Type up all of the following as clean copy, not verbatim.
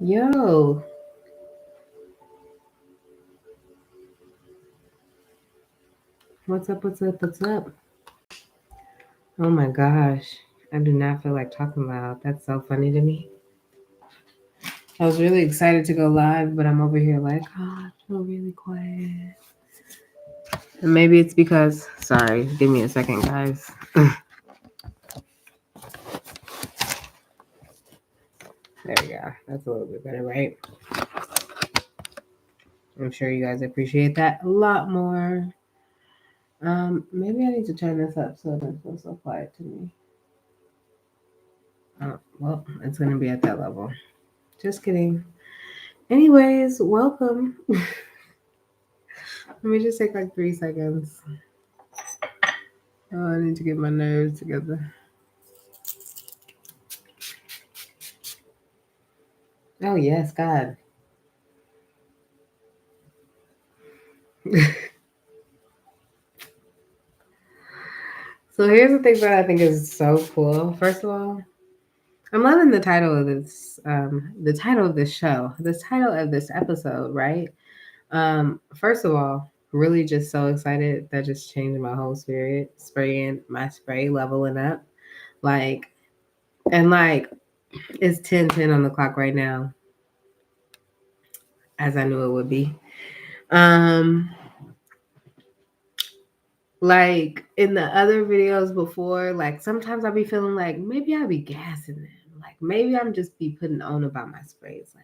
Yo, what's up? What's up? What's up? Oh my gosh, I do not feel like talking loud. That's so funny to me. I was really excited to go live, but I'm over here like, oh, I feel really quiet. And maybe it's because, sorry, give me a second, guys. There we go. That's a little bit better, right? I'm sure you guys appreciate that a lot more. Maybe I need to turn this up so it doesn't feel so quiet to me. Oh, well, it's gonna be at that level. Just kidding. Anyways, welcome. Let me just take like 3 seconds. Oh, I need to get my nerves together. Oh, yes, God. So here's the thing that I think is so cool. First of all, I'm loving the title of this, the title of this show, the title of this episode, right? First of all, really just so excited that just changed my whole spirit. Spraying my spray, leveling up, like, and like it's 10:10 on the clock right now, as I knew it would be. Um, like in the other videos before, like sometimes I'll be feeling like maybe I'll be gassing them. Like maybe I'm just be putting on about my sprays.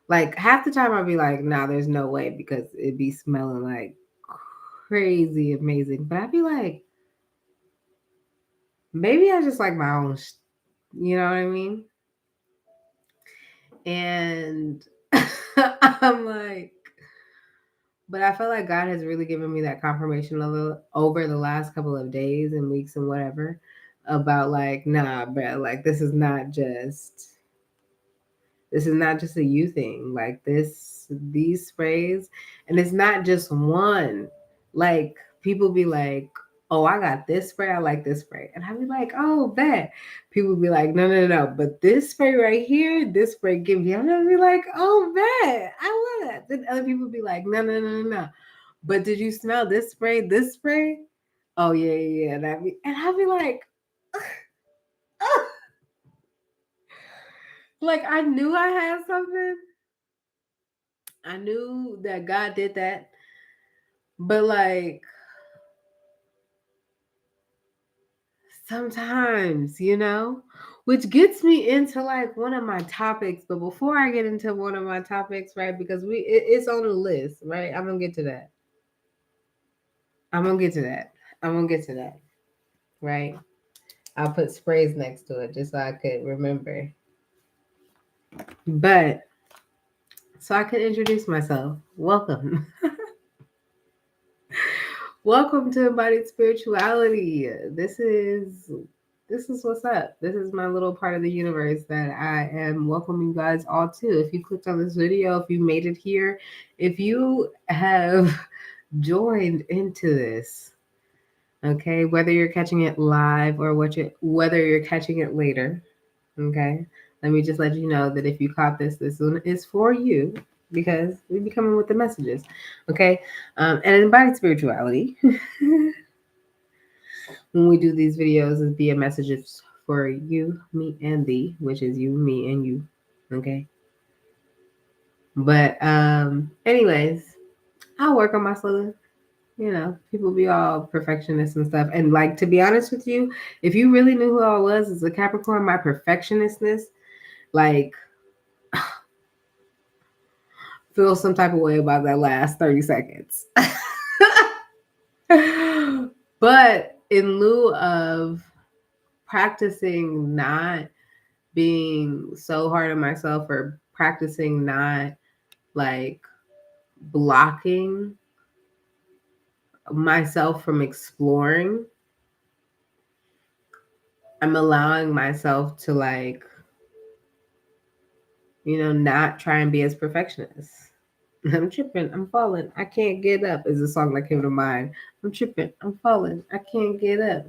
Like half the time I'll be like, nah, there's no way because it'd be smelling like crazy amazing. But I'd be like, maybe I just like my own, you know what I mean? And I'm like, but I feel like God has really given me that confirmation over the last couple of days and weeks and whatever about like, nah, bro, like this is not just a you thing. Like these sprays, and it's not just one. Like people be like, oh, I got this spray, I like this spray. And I'd be like, oh, that. People be like, no, no, no, no. But this spray right here, this spray gives you. I'm gonna be like, oh, that. I love that. Then other people be like, no, no, no, no, no. But did you smell this spray? This spray? Oh yeah, yeah, yeah. And I'd be like, like I knew I had something. I knew that God did that, but like sometimes, which gets me into like one of my topics. But before I get into one of my topics, right? Because it's on the list, right? I'm gonna get to that. I'm gonna get to that. I'm gonna get to that, right? I'll put sprays next to it just so I could remember. But so I could introduce myself. Welcome. Welcome to Embodied Spirituality. This is what's up. This is my little part of the universe that I am welcoming you guys all to. If you clicked on this video, if you made it here, if you have joined into this, okay, whether you're catching it live or whether you're catching it later, okay, let me just let you know that if you caught this one is for you because we be coming with the messages, okay? And embodied spirituality. When we do these videos, is be a messages for you, me, and thee, which is you, me, and you. Okay. But anyways, I'll work on my slowly. People be all perfectionists and stuff. And like to be honest with you, if you really knew who I was as a Capricorn, my perfectionistness, like feel some type of way about that last 30 seconds. But in lieu of practicing not being so hard on myself or practicing not like blocking myself from exploring, I'm allowing myself to like, not try and be as perfectionist. I'm tripping, I'm falling, I can't get up is a song that came to mind. I'm tripping, I'm falling, I can't get up.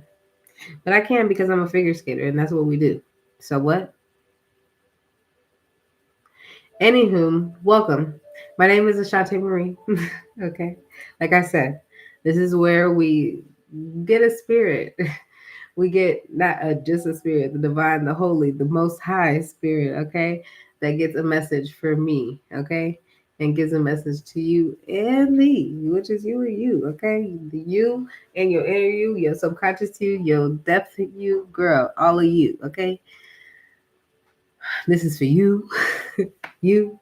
But I can because I'm a figure skater and that's what we do. So what? Anywho, welcome. My name is Ashante Marie. Okay. Like I said, this is where we get a spirit. We get not just a spirit, the divine, the holy, the most high spirit, okay? That gets a message for me, okay? And gives a message to you and me, which is you and you, okay? The you and your inner you, your subconscious you, your depth you, girl, all of you, okay? This is for you, you,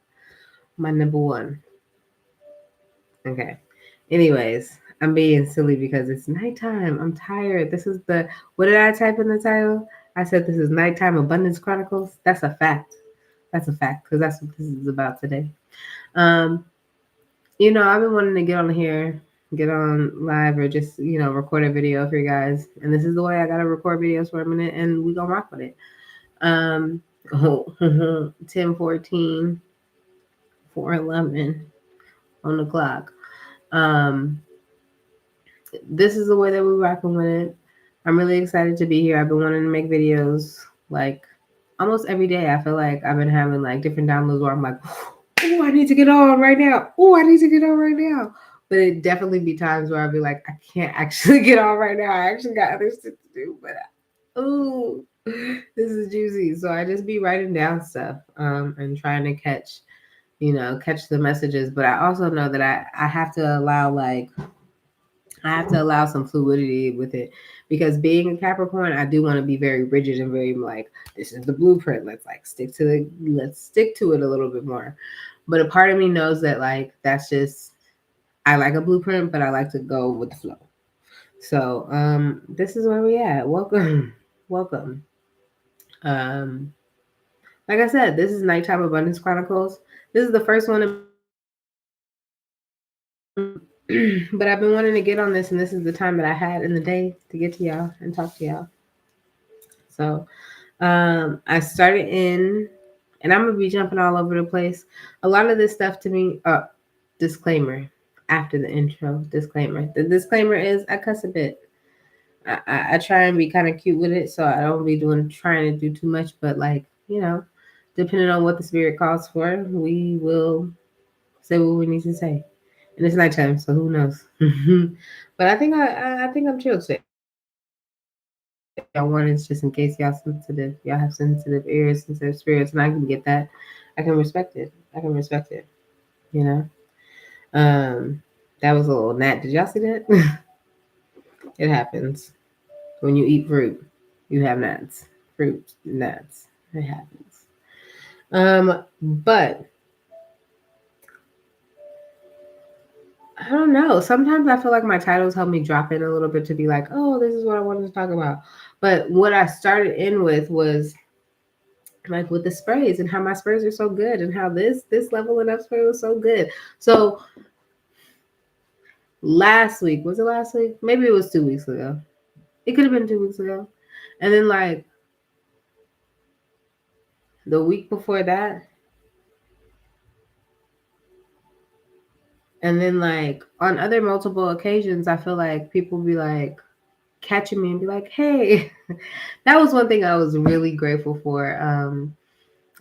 my number one. Okay. Anyways, I'm being silly because it's nighttime. I'm tired. This is the what did I type in the title? I said this is nighttime abundance chronicles. That's a fact. That's a fact because that's what this is about today. Um, I've been wanting to get on here, get on live, or just record a video for you guys. And this is the way I gotta record videos for a minute, and we gonna rock with it. Um, 10:14, 4:11 on the clock. Um, this is the way that we're rocking with it. I'm really excited to be here. I've been wanting to make videos like almost every day. I feel like I've been having like different downloads where I'm like, oh, I need to get on right now. Oh, I need to get on right now. But it definitely be times where I'll be like, I can't actually get on right now. I actually got other stuff to do. But oh, this is juicy. So I just be writing down stuff and trying to catch the messages. But I also know that I have to allow some fluidity with it because being a Capricorn, I do want to be very rigid and very like, this is the blueprint. Let's stick to it a little bit more. But a part of me knows that like that's just I like a blueprint, but I like to go with the flow. So this is where we at. Welcome. Welcome. Um like I said, this is Nighttime Abundance Chronicles. This is the first one but I've been wanting to get on this, and this is the time that I had in the day to get to y'all and talk to y'all. So I started in, and I'm gonna be jumping all over the place. A lot of this stuff to me, disclaimer after the intro. Disclaimer. The disclaimer is I cuss a bit. I try and be kind of cute with it, so I don't be trying to do too much. But like depending on what the spirit calls for, we will say what we need to say. And it's nighttime, so who knows? But I think I'm chill today. Y'all want is just in case y'all have sensitive ears, sensitive spirits, and I can get that. I can respect it. I can respect it. You know. That was a little gnat. Did y'all see that? It happens when you eat fruit. You have gnats. Fruit gnats. It happens. But I don't know. Sometimes I feel like my titles help me drop in a little bit to be like, oh, this is what I wanted to talk about. But what I started in with was like with the sprays and how my sprays are so good and how this leveling up spray was so good. So last week, was it last week? Maybe it was 2 weeks ago. It could have been 2 weeks ago. And then like the week before that, and then like on other multiple occasions, I feel like people be like catching me and be like, hey, that was one thing I was really grateful for.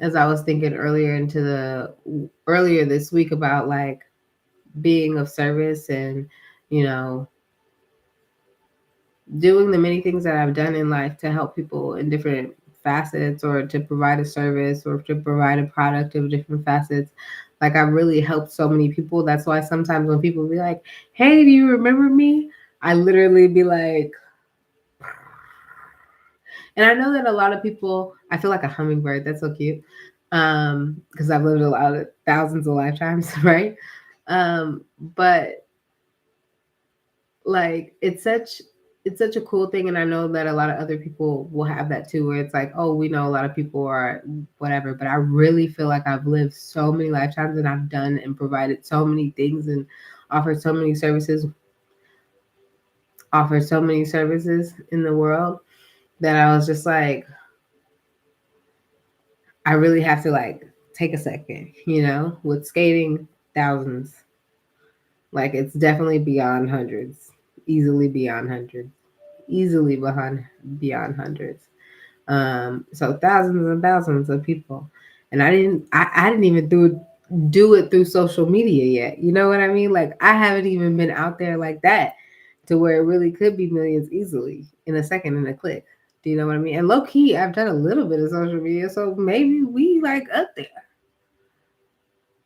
As I was thinking earlier this week about like being of service and, you know, doing the many things that I've done in life to help people in different facets or to provide a service or to provide a product of different facets. Like I really helped so many people. That's why sometimes when people be like, hey, do you remember me? I literally be like, and I know that a lot of people, I feel like a hummingbird. That's so cute. Because I've lived a lot of thousands of lifetimes, right? But like it's such a cool thing, and I know that a lot of other people will have that too, where it's like, oh, we know a lot of people are whatever, but I really feel like I've lived so many lifetimes and I've done and provided so many things and offered so many services in the world that I was just like, I really have to like take a second, with skating, thousands. Like it's definitely beyond hundreds, easily beyond hundreds, easily beyond hundreds. So thousands and thousands of people, and I didn't even do it through social media yet. You know what I mean? Like I haven't even been out there like that to where it really could be millions easily in a second, in a click. Do you know what I mean? And low key, I've done a little bit of social media, so maybe we like up there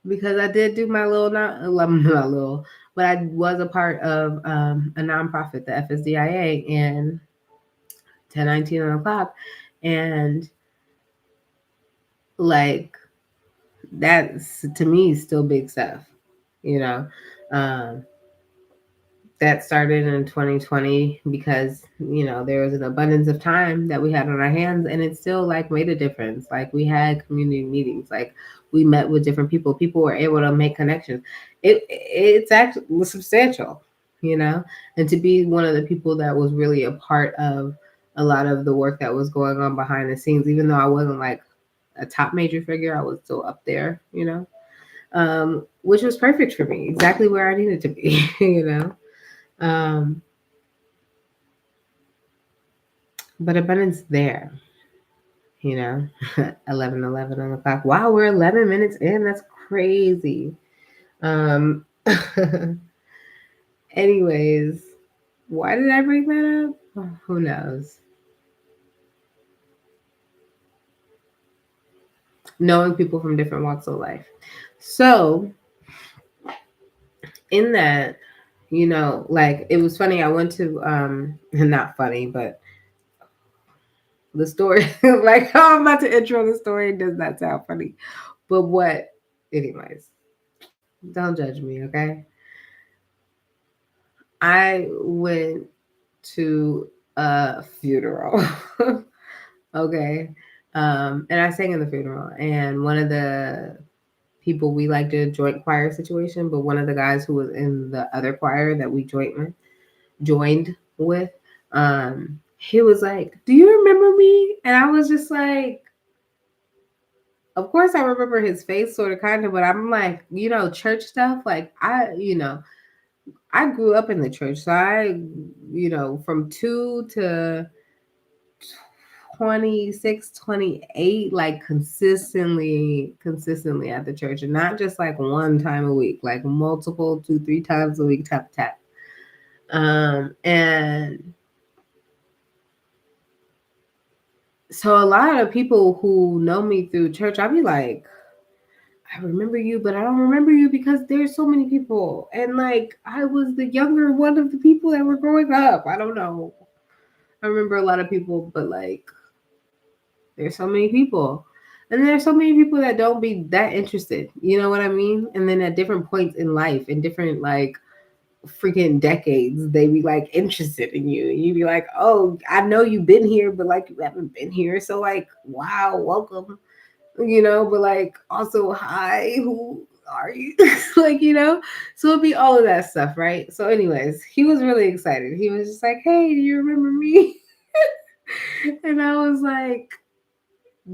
because I did do my little not little, but I was a part of a nonprofit, the FSDIA, and 1019 on the clock, and like that's to me still big stuff, you know. Um, that started in 2020 because there was an abundance of time that we had on our hands, and it still like made a difference. Like we had community meetings, like we met with different people were able to make connections. It's actually substantial, you know. And to be one of the people that was really a part of a lot of the work that was going on behind the scenes, even though I wasn't like a top major figure, I was still up there, which was perfect for me, exactly where I needed to be. Um, but abundance there, you know, 11:11 on the clock. Wow, we're 11 minutes in. That's crazy. Um, anyways, why did I bring that up? Oh, who knows? Knowing people from different walks of life. So, in that, like it was funny. I went to, not funny, but the story, like how I'm about to intro the story does not sound funny. But what, anyways, don't judge me, okay? I went to a funeral. Okay. And I sang in the funeral, and one of the people, we like did a joint choir situation, but one of the guys who was in the other choir that we joined with, he was like, "Do you remember me?" And I was just like, of course I remember his face sort of kind of, but I'm like, church stuff, like I grew up in the church, so from 2 to 26, 28, like consistently at the church, and not just like one time a week, like multiple 2, 3 times a week, tap tap. And so a lot of people who know me through church, I'll be like, I remember you, but I don't remember you because there's so many people. And like, I was the younger one of the people that were growing up. I don't know. I remember a lot of people, but like, there's so many people. And there's so many people that don't be that interested. You know what I mean? And then at different points in life, in different like freaking decades, they be like interested in you. And you be like, oh, I know you've been here, but like you haven't been here. So like, wow, welcome. But like also, hi, who are you? Like, so it'd be all of that stuff, right? So anyways, he was really excited. He was just like, hey, do you remember me? And I was like,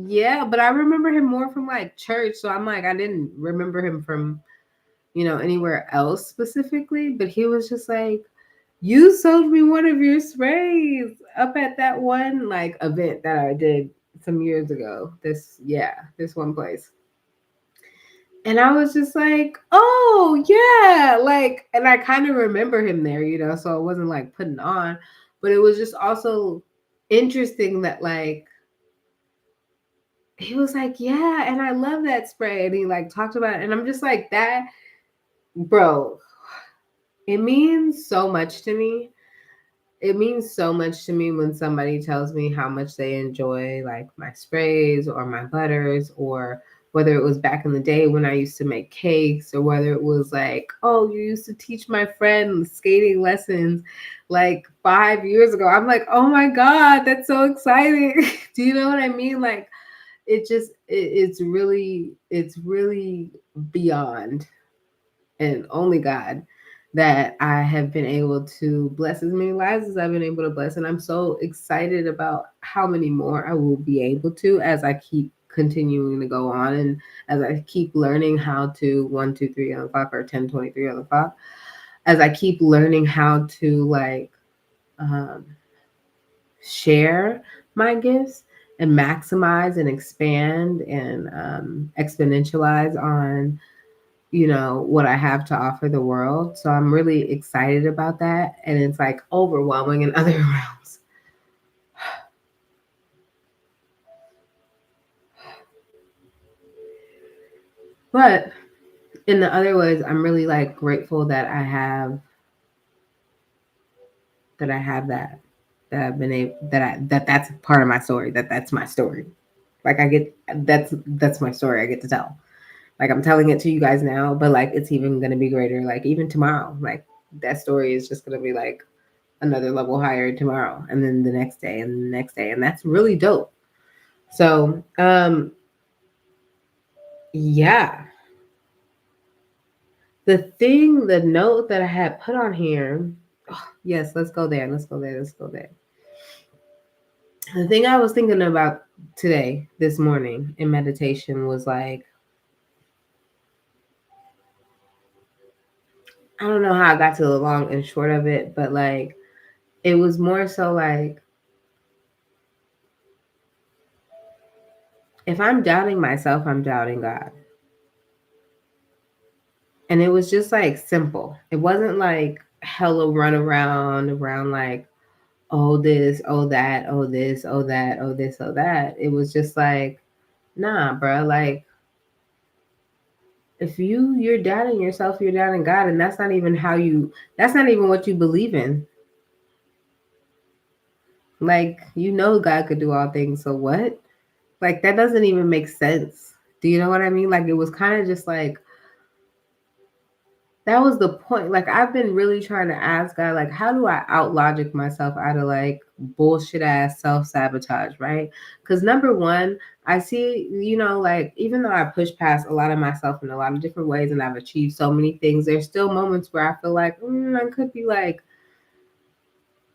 yeah, but I remember him more from like church. So I'm like, I didn't remember him from, anywhere else specifically, but he was just like, you sold me one of your sprays up at that one like event that I did some years ago. This one place. And I was just like, oh, yeah. Like, and I kind of remember him there, so I wasn't like putting on, but it was just also interesting that, like, he was like, yeah, and I love that spray. And he like talked about it. And I'm just like, that, bro, it means so much to me. It means so much to me when somebody tells me how much they enjoy like my sprays or my butters, or whether it was back in the day when I used to make cakes, or whether it was like, oh, you used to teach my friend skating lessons like 5 years ago. I'm like, oh my God, that's so exciting. Do you know what I mean? Like, it's really beyond, and only God, that I have been able to bless as many lives as I've been able to bless. And I'm so excited about how many more I will be able to as I keep continuing to go on, and as I keep learning how to 1, 2, 3 on the clock, or 10:23 on the clock, as I keep learning how to like um, share my gifts and maximize and expand and exponentialize on, what I have to offer the world. So I'm really excited about that. And it's like overwhelming in other realms. But in the other ways, I'm really like grateful that I've been able that's part of my story, that's my story. Like I get that's my story I get to tell. Like I'm telling it to you guys now, but like it's even gonna be greater. Like even tomorrow, like that story is just gonna be like another level higher tomorrow, and then the next day, and the next day, and that's really dope. So, yeah, the note that I had put on here. Oh, yes, let's go there. Let's go there. Let's go there. The thing I was thinking about today, this morning in meditation, was like, I don't know how I got to the long and short of it, but like, it was more so like, if I'm doubting myself, I'm doubting God. And it was just like simple. It wasn't like hella run around like, oh this, oh that, oh this, oh that, oh this, oh that. It was just like, nah, bro. Like if you're doubting yourself, you're doubting God, and that's not even that's not even what you believe in. Like God could do all things, so what? Like that doesn't even make sense. Do you know what I mean? Like it was kind of just like that was the point. Like I've been really trying to ask God, like, how do I out logic myself out of like bullshit ass self sabotage, right? Because number one, I see, like even though I push past a lot of myself in a lot of different ways and I've achieved so many things, there's still moments where I feel like I could be like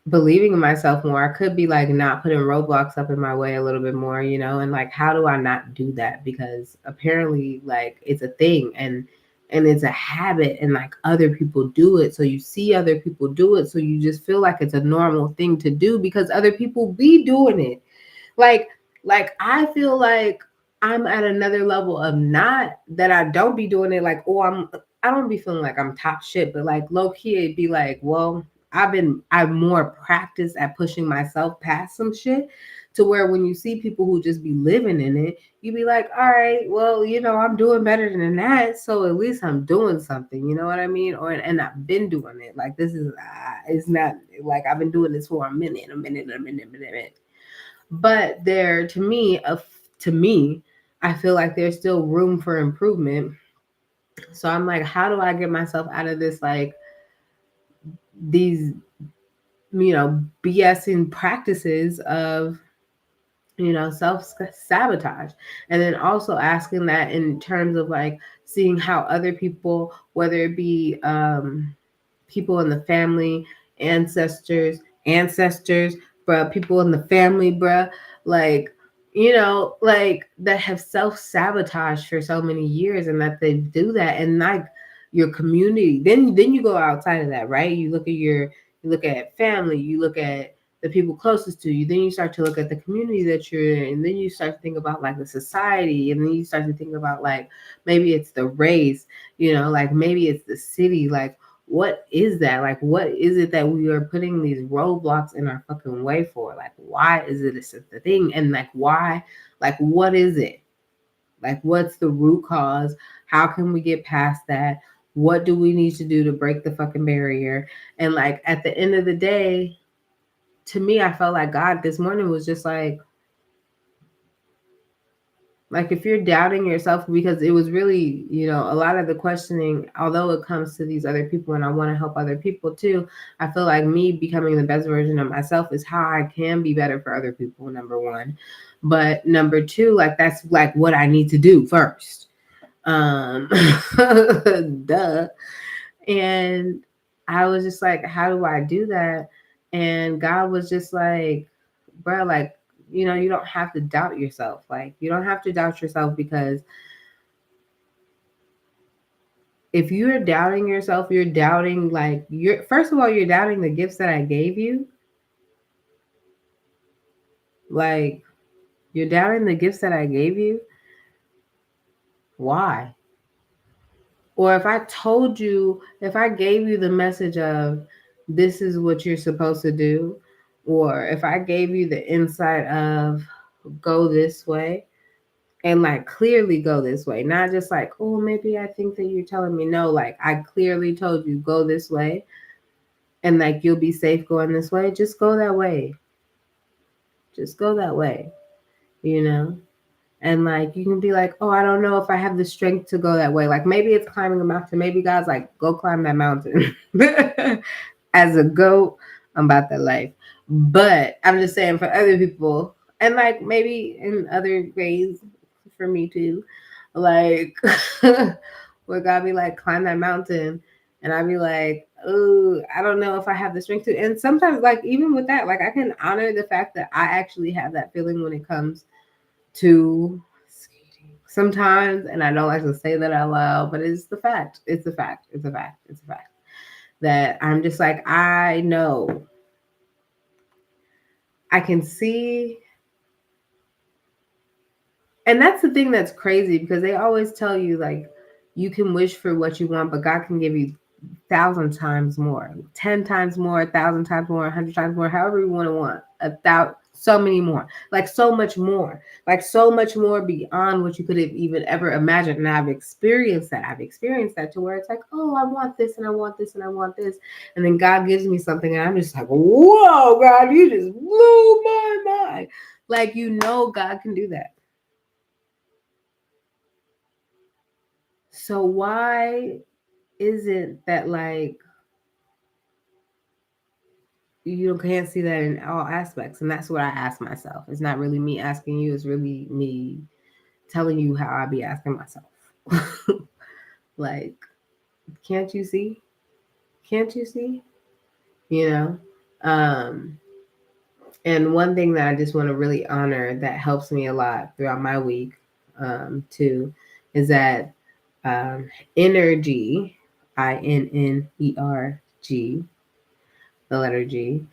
believing in myself more. I could be like not putting roadblocks up in my way a little bit more, and like how do I not do that? Because apparently like it's a thing and it's a habit and like other people do it. So you see other people do it. So you just feel like it's a normal thing to do because other people be doing it. Like, I feel like I'm at another level of not that I don't be doing it. Like, I don't be feeling like I'm top shit, but like low key, it'd be like, well, I'm more practiced at pushing myself past some shit to where when you see people who just be living in it, you be like, all right, well, I'm doing better than that. So at least I'm doing something, you know what I mean? And I've been doing it. Like this is, it's not like I've been doing this for a minute, a minute. But to me, I feel like there's still room for improvement. So I'm like, how do I get myself out of this, like these, BSing practices of, self sabotage. And then also asking that in terms of like seeing how other people, whether it be people in the family, ancestors, bruh, people in the family, bruh, like, like that have self-sabotaged for so many years and that they do that and like your community. Then you go outside of that, right? You look at family, you look at the people closest to you, then you start to look at the community that you're in, and then you start to think about like the society, and then you start to think about like maybe it's the race, like maybe it's the city, like what is that? Like, what is it that we are putting these roadblocks in our fucking way for? Like, why is it the thing? And like, why? Like, what is it? Like, what's the root cause? How can we get past that? What do we need to do to break the fucking barrier? And like, at the end of the day, to me, I felt like God this morning was just like if you're doubting yourself, because it was really, a lot of the questioning, although it comes to these other people and I want to help other people too, I feel like me becoming the best version of myself is how I can be better for other people, number one. But number two, like that's like what I need to do first. Duh. And I was just like, how do I do that? And God was just like, bro, like, you don't have to doubt yourself. Like, you don't have to doubt yourself because if you're doubting yourself, you're doubting, like, first of all, you're doubting the gifts that I gave you. Like, You're doubting the gifts that I gave you? Why? Or if I told you, if I gave you the message of this is what you're supposed to do, or if I gave you the insight of go this way and like clearly go this way, not just like, oh, maybe I think that you're telling me no, like I clearly told you go this way and like you'll be safe going this way, just go that way. Just go that way, you know? And like you can be like, oh, I don't know if I have the strength to go that way. Like maybe it's climbing a mountain. Maybe God's like, go climb that mountain. As a goat, I'm about that life. But I'm just saying for other people, and like maybe in other ways for me too, like where God be like, climb that mountain. And I'd be like, oh, I don't know if I have the strength to. And sometimes, like, even with that, like, I can honor the fact that I actually have that feeling when it comes to skating sometimes, and I don't like to say that out loud, but it's the fact. It's a fact. It's a fact. It's a fact that I'm just like, I know. I can see. And that's the thing that's crazy because they always tell you, like, you can wish for what you want, but God can give you 1,000 times more, 10 times more, 1,000 times more, 100 times more, however you want, so many more, like so much more beyond what you could have even ever imagined. And I've experienced that. I've experienced that to where it's like, oh, I want this and I want this and I want this. And then God gives me something and I'm just like, whoa, God, you just blew my mind. Like, God can do that. So why is it that like you can't see that in all aspects? And that's what I ask myself. It's not really me asking you, it's really me telling you how I be asking myself. Like, can't you see? Can't you see? You know? And one thing that I just want to really honor that helps me a lot throughout my week, too, is that energy, INNERG, the letter G,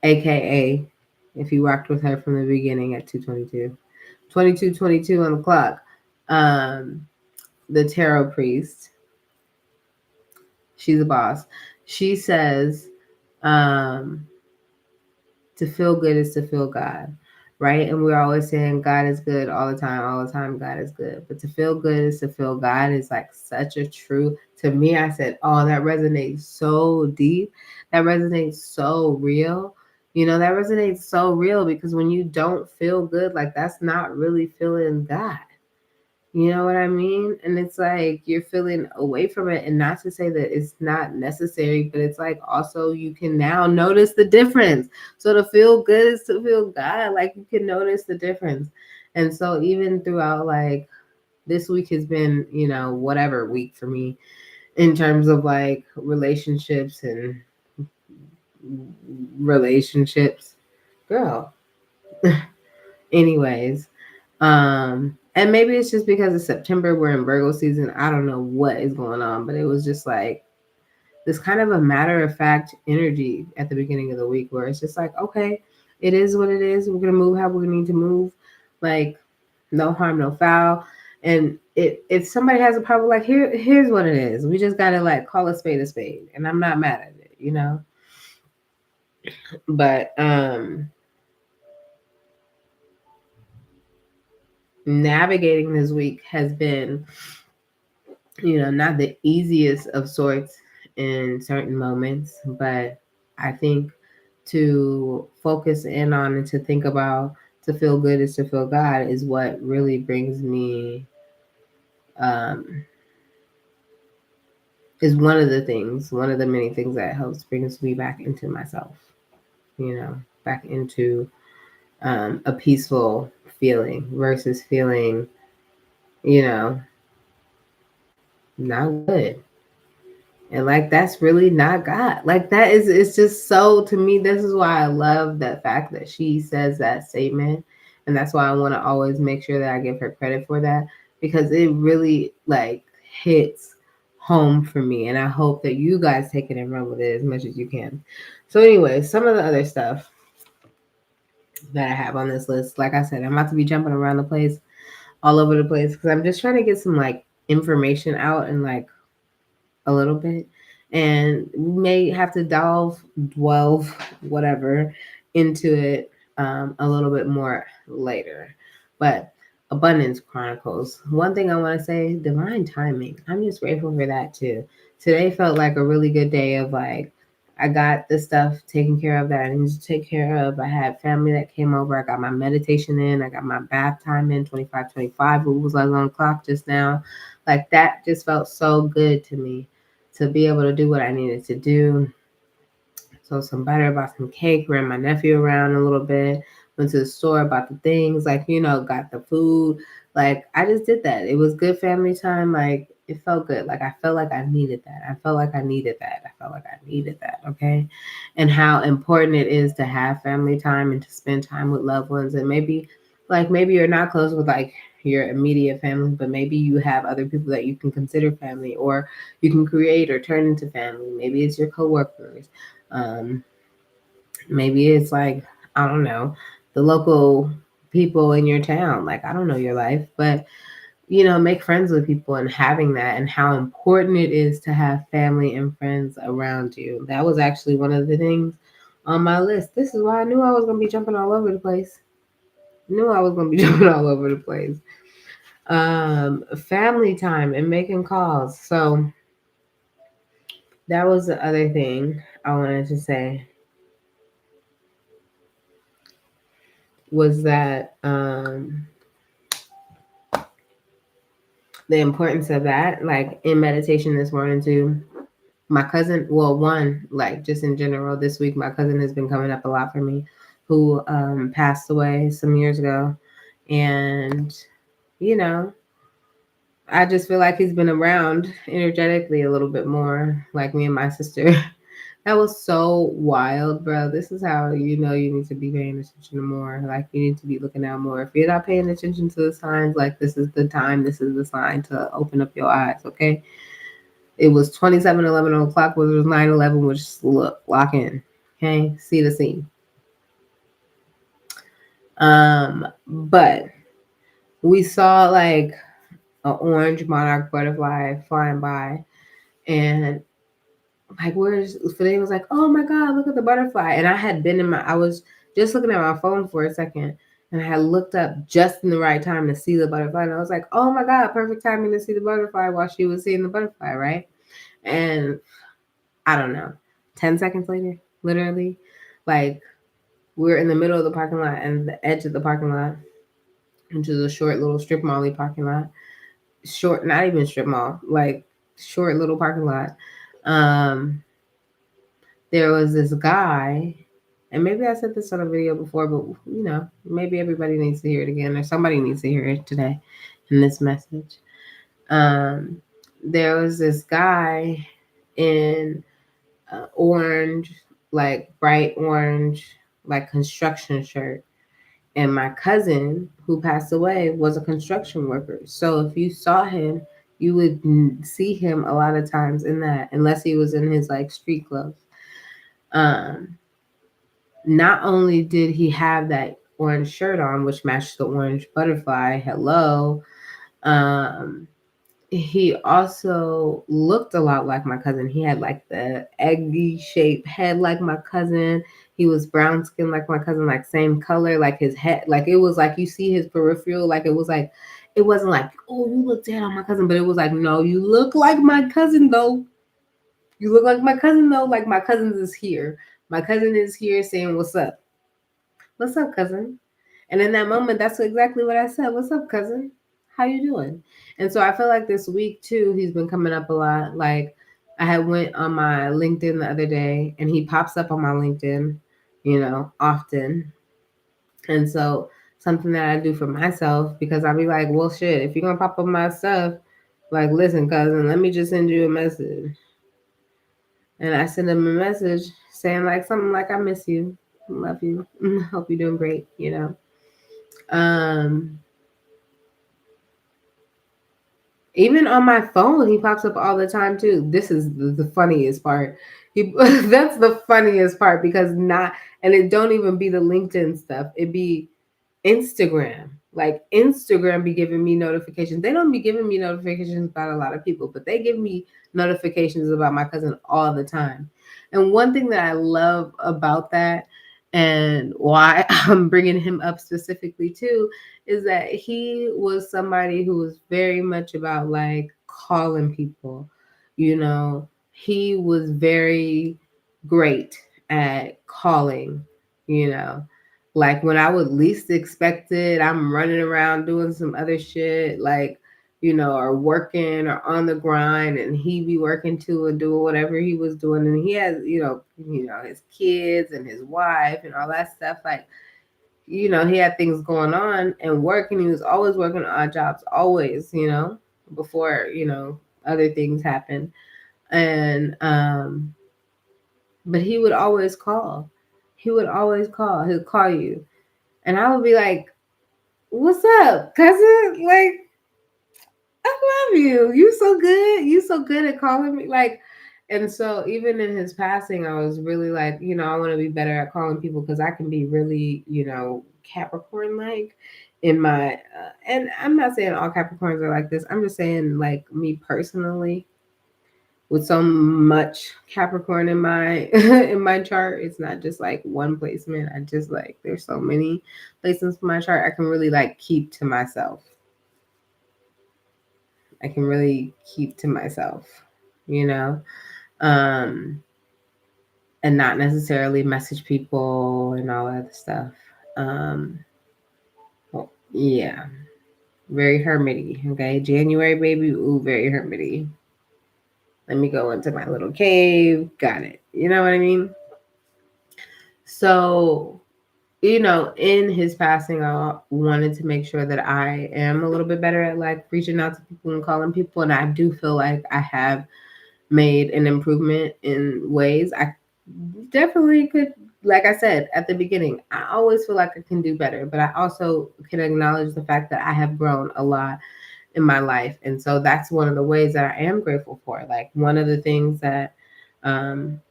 aka if you rocked with her from the beginning at 22 on the clock, the tarot priest, she's a boss. She says, to feel good is to feel God, right? And we're always saying God is good all the time, God is good. But to feel good is to feel God is like such a true, to me, I said, oh, that resonates so deep. That resonates so real. That resonates so real because when you don't feel good, like that's not really feeling God. You know what I mean? And it's like you're feeling away from it. And not to say that it's not necessary, but it's like also you can now notice the difference. So to feel good is to feel God. Like you can notice the difference. And so even throughout like this week has been, whatever week for me in terms of like relationships and relationships. Girl. Anyways. And maybe it's just because it's September, we're in Virgo season. I don't know what is going on, but it was just like this kind of a matter of fact energy at the beginning of the week where it's just like, okay, it is what it is. We're gonna move how we need to move. Like, no harm, no foul. And if somebody has a problem, like here's what it is. We just gotta like call a spade a spade. And I'm not mad at it, But navigating this week has been, not the easiest of sorts in certain moments, but I think to focus in on and to think about to feel good is to feel God is what really brings me, is one of the many things that helps brings me back into myself, back into a peaceful feeling versus feeling, not good. And like that's really not God. Like that is it's just so to me, this is why I love that fact that she says that statement. And that's why I want to always make sure that I give her credit for that because it really like hits home for me. And I hope that you guys take it and run with it as much as you can. So anyway, some of the other stuff. that I have on this list. Like I said, I'm about to be jumping around the place, all over the place, because I'm just trying to get some like information out and like a little bit, and we may have to delve, whatever, into it a little bit more later. But Abundance Chronicles. One thing I want to say, divine timing. I'm just grateful for that too. Today felt like a really good day of like, I got the stuff taken care of that I needed to take care of. I had family that came over. I got my meditation in. I got my bath time in, 25:25. It was like on the clock just now. Like that just felt so good to me to be able to do what I needed to do. So some butter, bought some cake, ran my nephew around a little bit, went to the store, bought the things, like, got the food. Like I just did that. It was good family time. Like it felt good. Like I felt like I needed that. I felt like I needed that. I felt like I needed that. Okay. And how important it is to have family time and to spend time with loved ones. And maybe you're not close with like your immediate family, but maybe you have other people that you can consider family or you can create or turn into family. Maybe it's your coworkers. Um, Maybe it's like, I don't know, the local people in your town. Like, I don't know your life, but make friends with people and having that and how important it is to have family and friends around you. That was actually one of the things on my list. This is why I knew I was going to be jumping all over the place. Knew I was going to be jumping all over the place. Family time and making calls. So that was the other thing I wanted to say was that the importance of that, like in meditation this morning too. My cousin, well, one, like just in general, this week, my cousin has been coming up a lot for me, who passed away some years ago. And, you know, I just feel like he's been around energetically a little bit more, like me and my sister. That was so wild, bro. This is how you know you need to be paying attention more. Like you need to be looking out more. If you're not paying attention to the signs, like this is the time, this is the sign to open up your eyes, okay? It was 27:11 on the clock, which was 9:11, which lock in. Okay, see the scene. But we saw like an orange monarch butterfly flying by, and like where's Fide was like, oh my god, look at the butterfly. And I was just looking at my phone for a second, and I had looked up just in the right time to see the butterfly. And I was like, oh my god, perfect timing to see the butterfly while she was seeing the butterfly, right? And I don't know, 10 seconds later, literally, like we're in the middle of the parking lot and the edge of the parking lot, which is a short little strip mall parking lot. Short, not even strip mall, like short little parking lot. Um, there was this guy, and maybe I said this on a video before, but maybe everybody needs to hear it again, or somebody needs to hear it today in this message. Um, there was this guy in orange, like bright orange, like construction shirt. And my cousin, who passed away, was a construction worker. So if you saw him, you would see him a lot of times in that, unless he was in his like street clothes. Um, Not only did he have that orange shirt on, which matched the orange butterfly, hello, um, he also looked a lot like my cousin. He had like the eggy shaped head like my cousin. He was brown skin like my cousin, like same color, like his head. Like it was like you see his peripheral, like it was like it wasn't like, oh, you look dead on my cousin, but it was like, no, you look like my cousin though. You look like my cousin though. Like my cousin is here. My cousin is here saying, what's up? What's up, cousin? And in that moment, that's exactly what I said. What's up, cousin? How you doing? And so I feel like this week too, he's been coming up a lot. Like I had went on my LinkedIn the other day, and he pops up on my LinkedIn, often. And so something that I do for myself, because I'll be like, well, shit, if you're gonna pop up my stuff, like, listen, cousin, let me just send you a message. And I send him a message saying like something like, I miss you, love you, hope you're doing great. Um, Even on my phone, he pops up all the time too. This is the funniest part. He, that's the funniest part because not, and it don't even be the LinkedIn stuff. It be Instagram. Like Instagram be giving me notifications. They don't be giving me notifications about a lot of people, but they give me notifications about my cousin all the time. And one thing that I love about that, and why I'm bringing him up specifically too, is that he was somebody who was very much about like calling people. You know, he was very great at calling, you know, like when I would least expect it, I'm running around doing some other shit, like, you know, or working or on the grind, and he be working too and doing whatever he was doing. And he has, his kids and his wife and all that stuff. Like, he had things going on and working. He was always working odd jobs, always, before, other things happened. And but he would always call. He would always call. He'll call you. And I would be like, "What's up, cousin? Like, I love you. You so good. You so good at calling me." Like, and so even in his passing, I was really like, I want to be better at calling people because I can be really, Capricorn like in my. And I'm not saying all Capricorns are like this. I'm just saying like me personally, with so much Capricorn in my in my chart, it's not just like one placement. I just like there's so many placements in my chart. I can really like keep to myself. I can really keep to myself, you know, um, and not necessarily message people and all that stuff. Um, well, yeah, very hermity. Okay, January baby, ooh, very hermity. Let me go into my little cave. Got it. You know what I mean? So, in his passing, I wanted to make sure that I am a little bit better at like reaching out to people and calling people. And I do feel like I have made an improvement in ways. I definitely could, like I said at the beginning, I always feel like I can do better, but I also can acknowledge the fact that I have grown a lot in my life. And so that's one of the ways that I am grateful for. Like one of the things that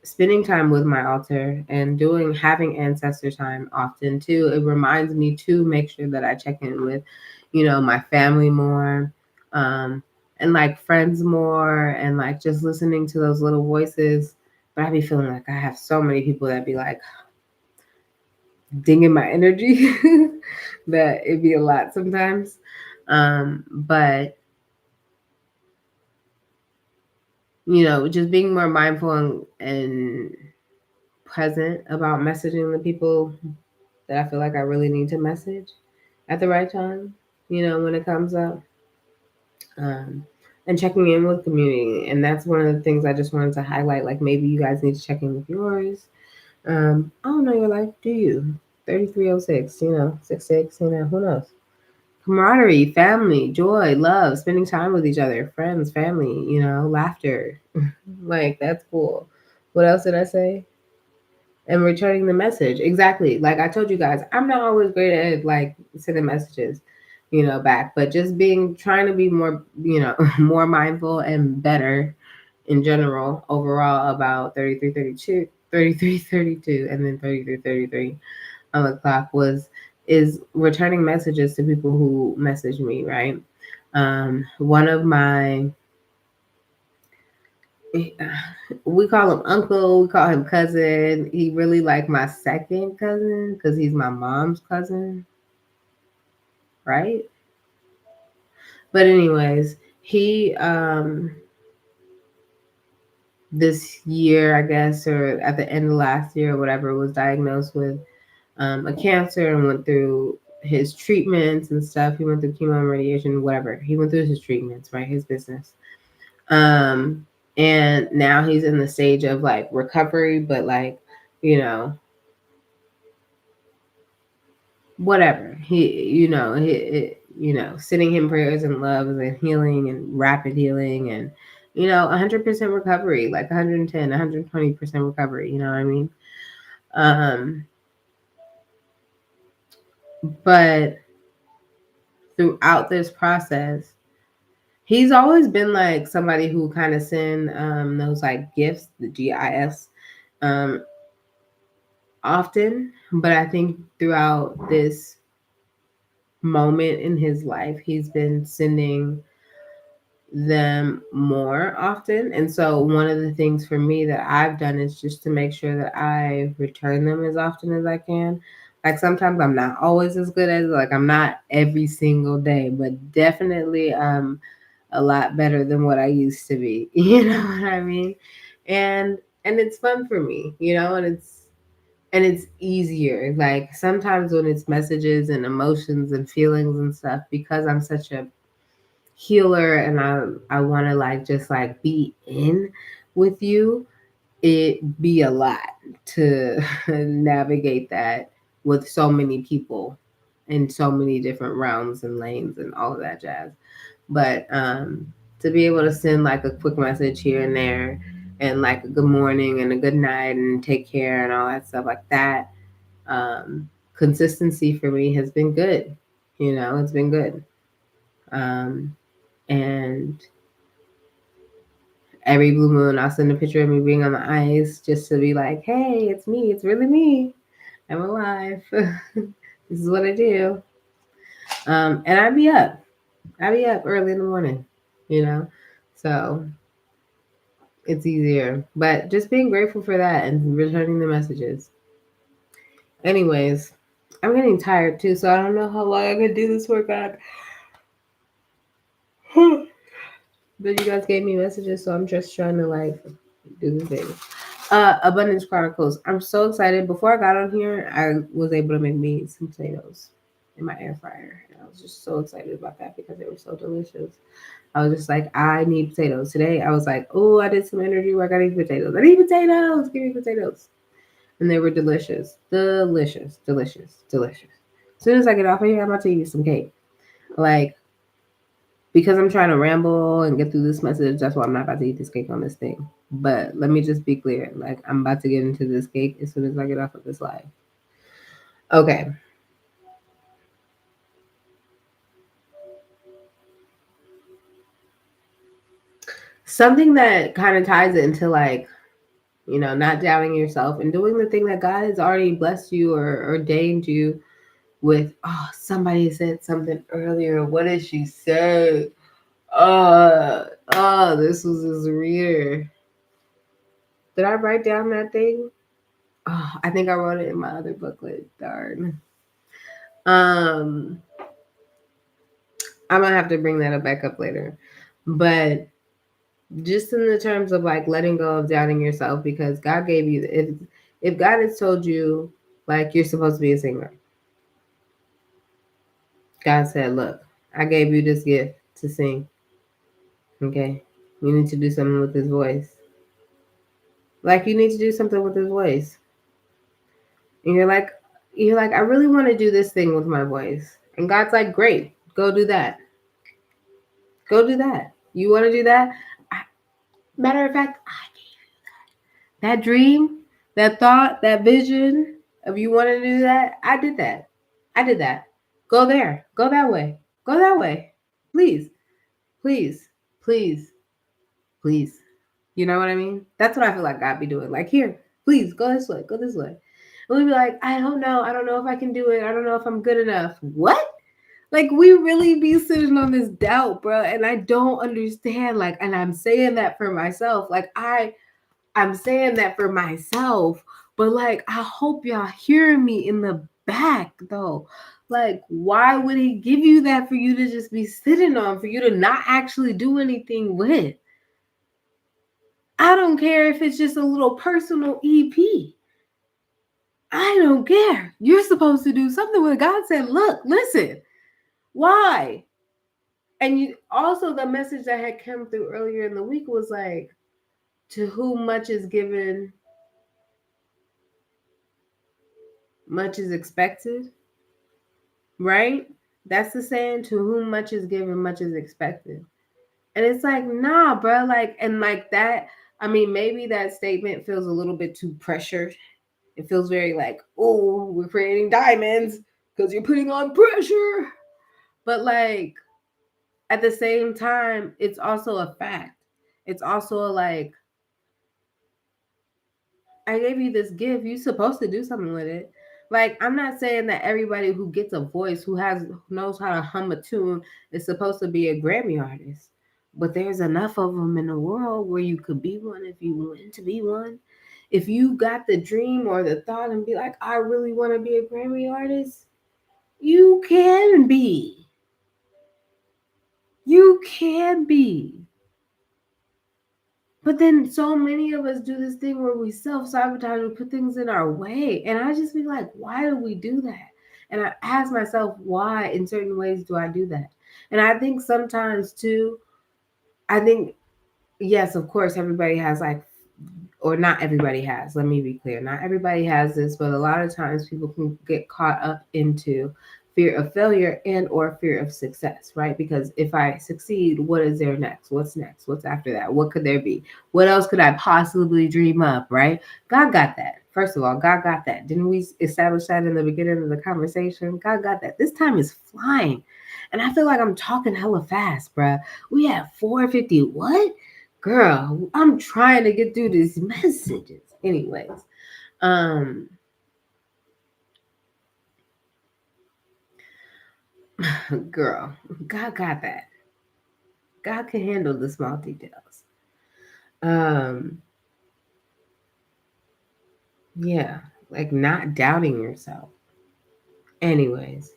spending time with my altar and having ancestor time often too, it reminds me to make sure that I check in with, my family more, and like friends more, and like just listening to those little voices. But I be feeling like I have so many people that be like dinging my energy that it'd be a lot sometimes. But just being more mindful and present about messaging the people that I feel like I really need to message at the right time, when it comes up. Um, and checking in with community. And that's one of the things I just wanted to highlight. Like maybe you guys need to check in with yours. I don't know your life, do you? 3306, 66, who knows? Camaraderie, family, joy, love, spending time with each other, friends, family, laughter. Like that's cool. What else did I say? And returning the message. Exactly. Like I told you guys, I'm not always great at like sending messages, back, but just trying to be more, more mindful and better in general overall about 3332, and then 3333 on the clock is returning messages to people who message me, right? One of my we call him uncle, we call him cousin. He really like my second cousin because he's my mom's cousin, right? But anyways, he this year, I guess, or at the end of last year or whatever, was diagnosed with a cancer and went through his treatments and stuff. He went through chemo and radiation, whatever. He went through his treatments, right? His business. Um, and now he's in the stage of like recovery, but like, whatever. Sending him prayers and love and healing and rapid healing and 100% recovery, like 110, 120% recovery, you know what I mean? But throughout this process, He's always been like somebody who kind of send those like gifts, the GIS, um, often. But I think throughout this moment in his life, he's been sending them more often. And so one of the things for me that I've done is just to make sure that I return them as often as I can. Like sometimes I'm not always as good as like I'm not every single day, but definitely a lot better than what I used to be. You know what I mean? And it's fun for me, you know, and it's easier. Like sometimes when it's messages and emotions and feelings and stuff, because I'm such a healer and I want to like just like be in with you, it be a lot to navigate that with so many people in so many different realms and lanes and all of that jazz. But to be able to send like a quick message here and there and like a good morning and a good night and take care and all that stuff like that, consistency for me has been good. You know, it's been good. Um, and every blue moon, I'll send a picture of me being on the ice just to be like, hey, it's me. It's really me. I'm alive. This is what I do. And I'd be up. I'd be up early in the morning, you know? So it's easier. But just being grateful for that and returning the messages. Anyways, I'm getting tired too, so I don't know how long I can do this workout. But you guys gave me messages, so I'm just trying to like do the thing. Abundance Chronicles. I'm so excited. Before I got on here, I was able to make me some potatoes in my air fryer. And I was just so excited about that because they were so delicious. I was just like, I need potatoes. Today I was like, oh, I did some energy work. I need potatoes. I need potatoes. Give me potatoes. And they were delicious. Delicious. Delicious. Delicious. As soon as I get off of here, I'm about to eat some cake. Like, because I'm trying to ramble and get through this message, that's why I'm not about to eat this cake on this thing. But let me just be clear. Like, I'm about to get into this cake as soon as I get off of this live. Okay. Something that kind of ties it into like, you know, not doubting yourself and doing the thing that God has already blessed you or ordained you with. Oh, somebody said something earlier. What did she say? This was his reader. Did I write down that thing? Oh, I think I wrote it in my other booklet. Darn. Um, I'm gonna have to bring that up back up later. But just in the terms of like letting go of doubting yourself, because God gave you if God has told you like you're supposed to be a singer, God said, look, I gave you this gift to sing. Okay. You need to do something with his voice. Like you need to do something with his voice. And you're like, I really want to do this thing with my voice. And God's like, great, go do that. Go do that. You want to do that? Matter of fact, that dream, that thought, that vision of you wanting to do that, I did that. I did that. Go there. Go that way. Go that way. Please, please, please, please. You know what I mean? That's what I feel like God be doing. Like, here, please go this way. Go this way. And we be like, I don't know. I don't know if I can do it. I don't know if I'm good enough. What? Like we really be sitting on this doubt, bro. And I don't understand. Like, and I'm saying that for myself. Like I'm saying that for myself, but like I hope y'all hearing me in the back though. Like, why would he give you that for you to just be sitting on, for you to not actually do anything with? I don't care if it's just a little personal EP. I don't care. You're supposed to do something with it. God said, look, listen. Why? And you also the message that had come through earlier in the week was like, to whom much is given, much is expected, right? That's the saying, to whom much is given, much is expected. And it's like, nah, bro, like, and like that, I mean, maybe that statement feels a little bit too pressured. It feels very like, oh, we're creating diamonds because you're putting on pressure. But like, at the same time, it's also a fact. It's also a, like, I gave you this gift. You're supposed to do something with it. Like, I'm not saying that everybody who gets a voice, who knows how to hum a tune, is supposed to be a Grammy artist. But there's enough of them in the world where you could be one if you want to be one. If you got the dream or the thought and be like, I really want to be a Grammy artist, you can be. You can be. But then so many of us do this thing where we self sabotage and put things in our way. And I just be like, why do we do that? And I ask myself, why in certain ways do I do that? And I think sometimes too, I think, yes, of course, everybody has like, or not everybody has, let me be clear, not everybody has this, but a lot of times people can get caught up into fear of failure and or fear of success, right? Because if I succeed, what is there next? What's next? What's after that? What could there be? What else could I possibly dream up, right? God got that. First of all, God got that. Didn't we establish that in the beginning of the conversation? God got that. This time is flying. And I feel like I'm talking hella fast, bruh. We have 450. What? Girl, I'm trying to get through these messages. Anyways, um, girl, God got that. God can handle the small details. Um, yeah, like not doubting yourself. Anyways,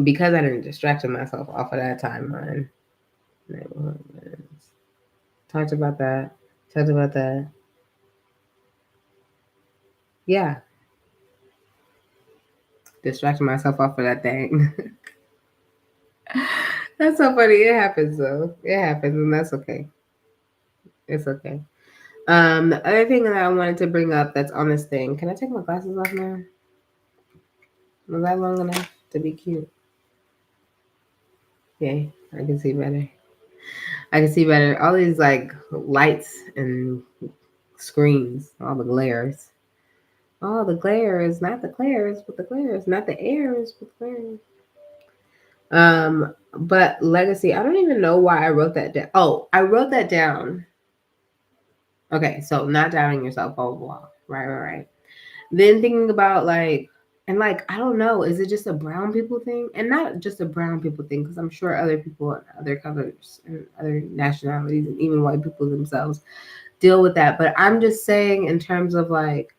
because I didn't distract myself off of that timeline. Talked about that. Talked about that. Yeah, distracting myself off of that thing. That's so funny. It happens though. It happens, and that's okay. It's okay. The other thing that I wanted to bring up that's on this thing. Can I take my glasses off now? Was that long enough to be cute? Okay, I can see better. I can see better. All these like lights and screens, all the glares. All the glares, not the glares, but the glares, not the airs, but the glares. But legacy, I don't even know why I wrote that down. Oh, I wrote that down. Okay, so not doubting yourself, blah blah blah. Right. Then thinking about like, and like, I don't know, is it just a brown people thing? And not just a brown people thing, because I'm sure other people and other colors and other nationalities and even white people themselves deal with that. But I'm just saying, in terms of like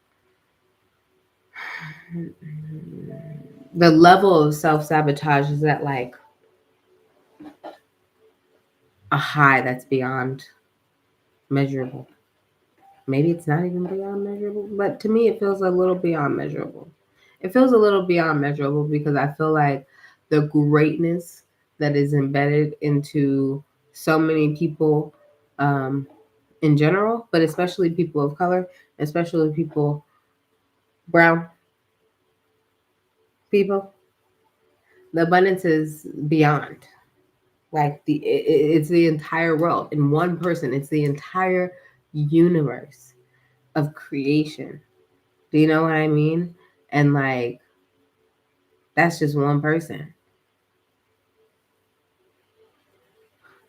the level of self sabotage is at like a high that's beyond measurable. Maybe it's not even beyond measurable, but to me, it feels a little beyond measurable. It feels a little beyond measurable because I feel like the greatness that is embedded into so many people um, in general, but especially people of color, especially people, brown people, the abundance is beyond. Like it's the entire world in one person. It's the entire universe of creation. Do you know what I mean? And like that's just one person.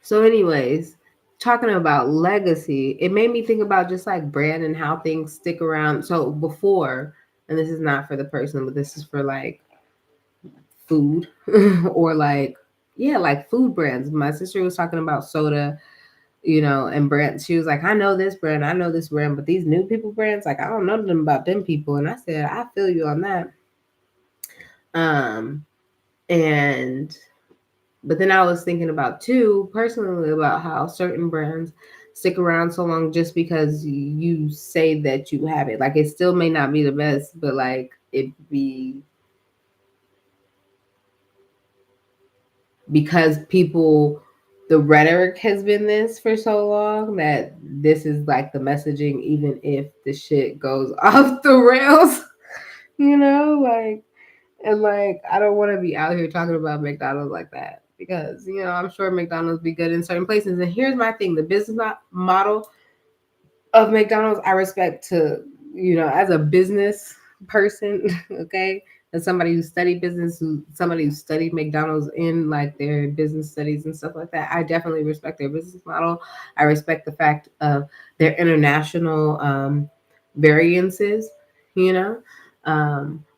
So, anyways, talking about legacy, it made me think about just like brand and how things stick around. So before, and this is not for the person, but this is for like food or like, yeah, like food brands. My sister was talking about soda, and brands. She was like, I know this brand, I know this brand, but these new people brands, like I don't know them about them people. And I said, I feel you on that. Um, and But then I was thinking about too, personally, about how certain brands stick around so long just because you say that you have it. Like it still may not be the best, but like it be because people the rhetoric has been this for so long that this is like the messaging, even if the shit goes off the rails, like. And like, I don't want to be out here talking about McDonald's like that because, I'm sure McDonald's be good in certain places. And here's my thing, the business model of McDonald's, I respect to, as a business person, okay? as somebody who studied business, somebody who studied McDonald's in like their business studies and stuff like that, I definitely respect their business model. I respect the fact of their international variances, you know.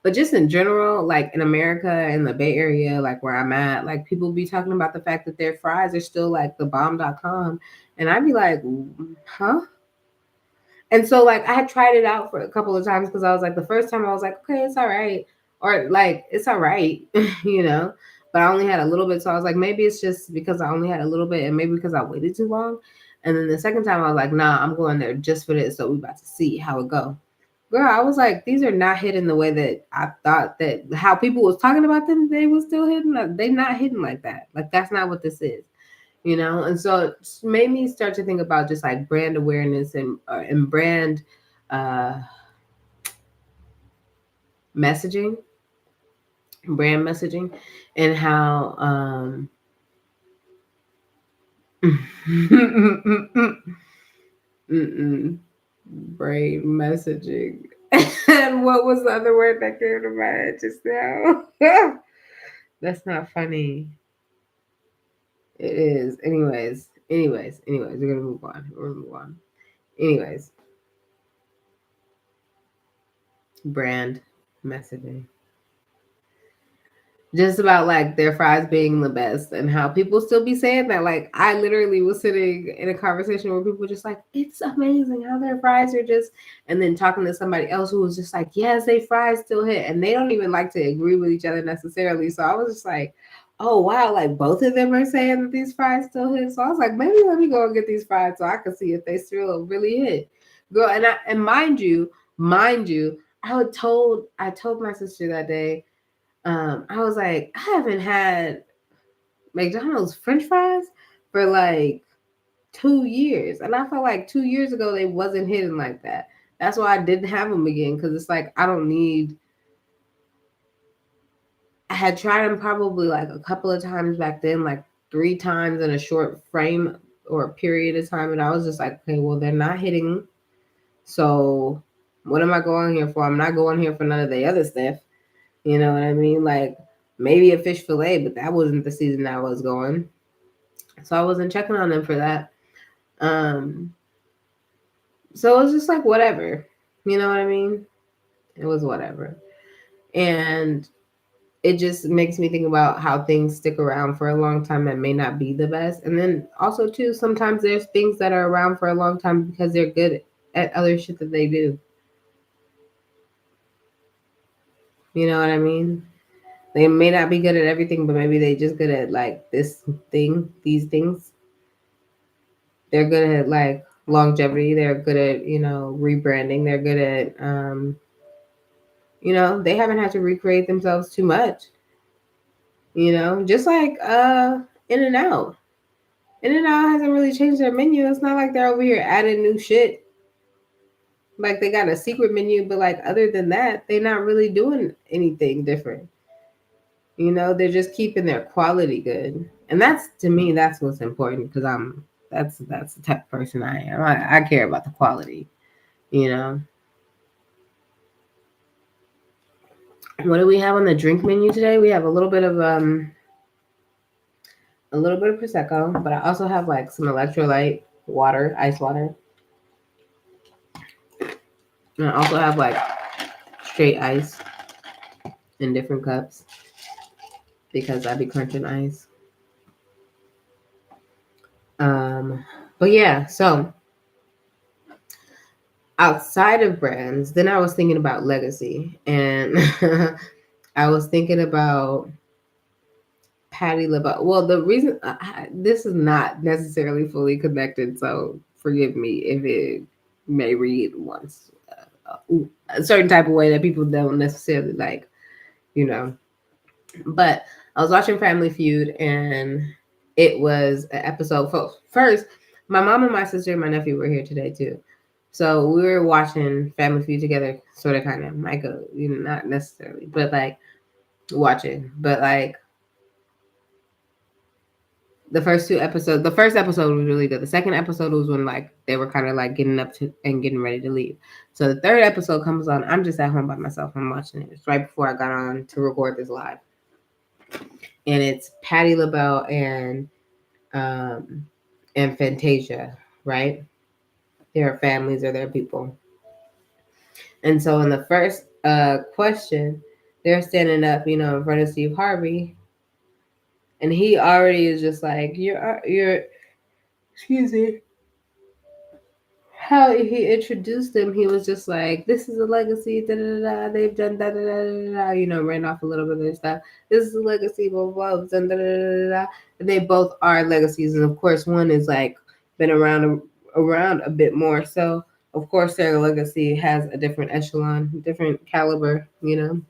But just in general, like in America, in the Bay Area, like where I'm at, like people be talking about the fact that their fries are still like the bomb.com. And I'd be like, huh? And so like I had tried it out for a couple of times because I was like the first time I was like, okay, it's all right. Or like it's all right, you know. But I only had a little bit. So I was like, maybe it's just because I only had a little bit and maybe because I waited too long. And then the second time I was like, nah, I'm going there just for this. So we about to see how it go. Girl, I was like, these are not hidden the way that I thought that how people was talking about them, they was still hidden. Like, they not hidden like that. Like that's not what this is, you know. And so it made me start to think about just like brand awareness and brand uh messaging, brand messaging, and how brain messaging. And what was the other word that came to my head just now? That's not funny. It is. Anyways, we're gonna move on. We're gonna move on. Anyways, brand messaging. Just about like their fries being the best and how people still be saying that. Like I literally was sitting in a conversation where people were just like, it's amazing how their fries are just, and then talking to somebody else who was just like, yes, they fries still hit. And they don't even like to agree with each other necessarily. So I was just like, oh wow, like both of them are saying that these fries still hit. So I was like, maybe let me go and get these fries so I can see if they still really hit. Girl, and mind you, I told my sister that day, I was like, I haven't had McDonald's French fries for like 2 years, and I felt like 2 years ago they wasn't hitting like that. That's why I didn't have them again because it's like I don't need. I had tried them probably like a couple of times back then, like 3 times in a short frame or a period of time, and I was just like, okay, well they're not hitting, so what am I going here for? I'm not going here for none of the other stuff. You know what I mean? Like maybe a fish fillet, but that wasn't the season I was going. So I wasn't checking on them for that. Um, so it was just like whatever. You know what I mean? It was whatever. And it just makes me think about how things stick around for a long time that may not be the best. And then also too, sometimes there's things that are around for a long time because they're good at other shit that they do. You know what I mean? They may not be good at everything, but maybe they just good at like this thing, these things. They're good at like longevity. They're good at, rebranding. They're good at, they haven't had to recreate themselves too much, just like In and Out. In and Out hasn't really changed their menu. It's not like they're over here adding new shit. Like they got a secret menu, but like other than that, they're not really doing anything different. They're just keeping their quality good. And that's to me, that's what's important because that's the type of person I am. I care about the quality, you know. What do we have on the drink menu today? We have a little bit of prosecco, but I also have like some electrolyte water, ice water. And I also have like straight ice in different cups because I be crunching ice. But yeah, so outside of brands, then I was thinking about legacy, and I was thinking about Patty LaBelle. Well, the reason this is not necessarily fully connected, so forgive me if it may read once a certain type of way that people don't necessarily like, you know. But I was watching Family Feud, and it was an episode. First, my mom and my sister and my nephew were here today too. So we were watching Family Feud together, sort of, kind of, Michael, not necessarily, but like watching. But like The first two episodes, the first episode was really good. The second episode was when like they were kind of like getting up to and getting ready to leave. So the third episode comes on. I'm just at home by myself. I'm watching it. It's right before I got on to record this live, and it's Patti LaBelle um and Fantasia, right? Their families or their people. And so in the first question, they're standing up, you know, in front of Steve Harvey, and he already is just like, you're, excuse me, how he introduced them, he was just like, "This is a legacy. Da, da, da, da, they've done da, da, da, da, da," you know, ran off a little bit of their stuff. This is a legacy, blah blah blah. Done, da, da, da, da, da. And they both are legacies, and of course, one is like been around a bit more. So of course, their legacy has a different echelon, different caliber, you know.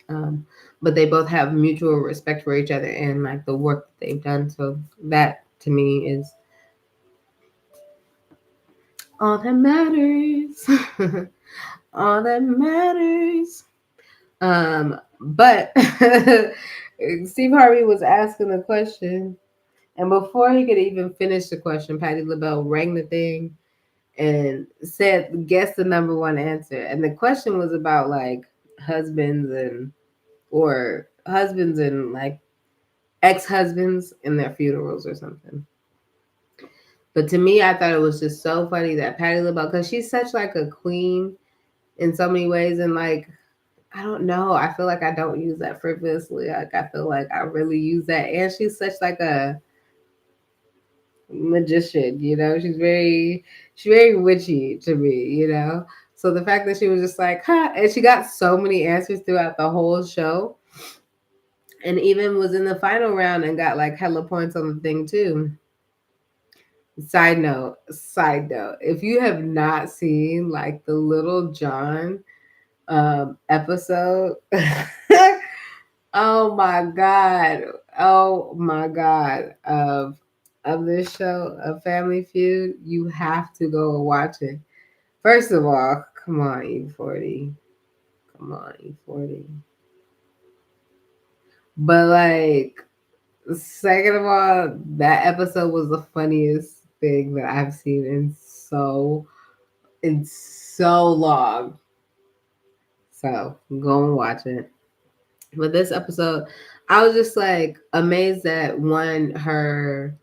Um, but they both have mutual respect for each other and like the work that they've done. So that to me is all that matters. All that matters. But Steve Harvey was asking the question, and before he could even finish the question, Patti LaBelle rang the thing and said, "Guess the number one answer." And the question was about like husbands and or husbands and like ex-husbands in their funerals or something. But to me, I thought it was just so funny that Patti LaBelle, because she's such like a queen in so many ways, and like I don't know, I feel like I don't use that frivolously. Like I feel like I really use that, and she's such like a magician, you know. She's very witchy to me, you know. So the fact that she was just like, huh, and she got so many answers throughout the whole show, and even was in the final round and got like hella points on the thing too. Side note, if you have not seen like the Little John episode, oh my god, oh my god, of this show, of Family Feud, you have to go and watch it. First of all, come on, E40. Come on, E40. But like, second of all, that episode was the funniest thing that I've seen in so long. So go and watch it. But this episode, I was just like amazed that one, her,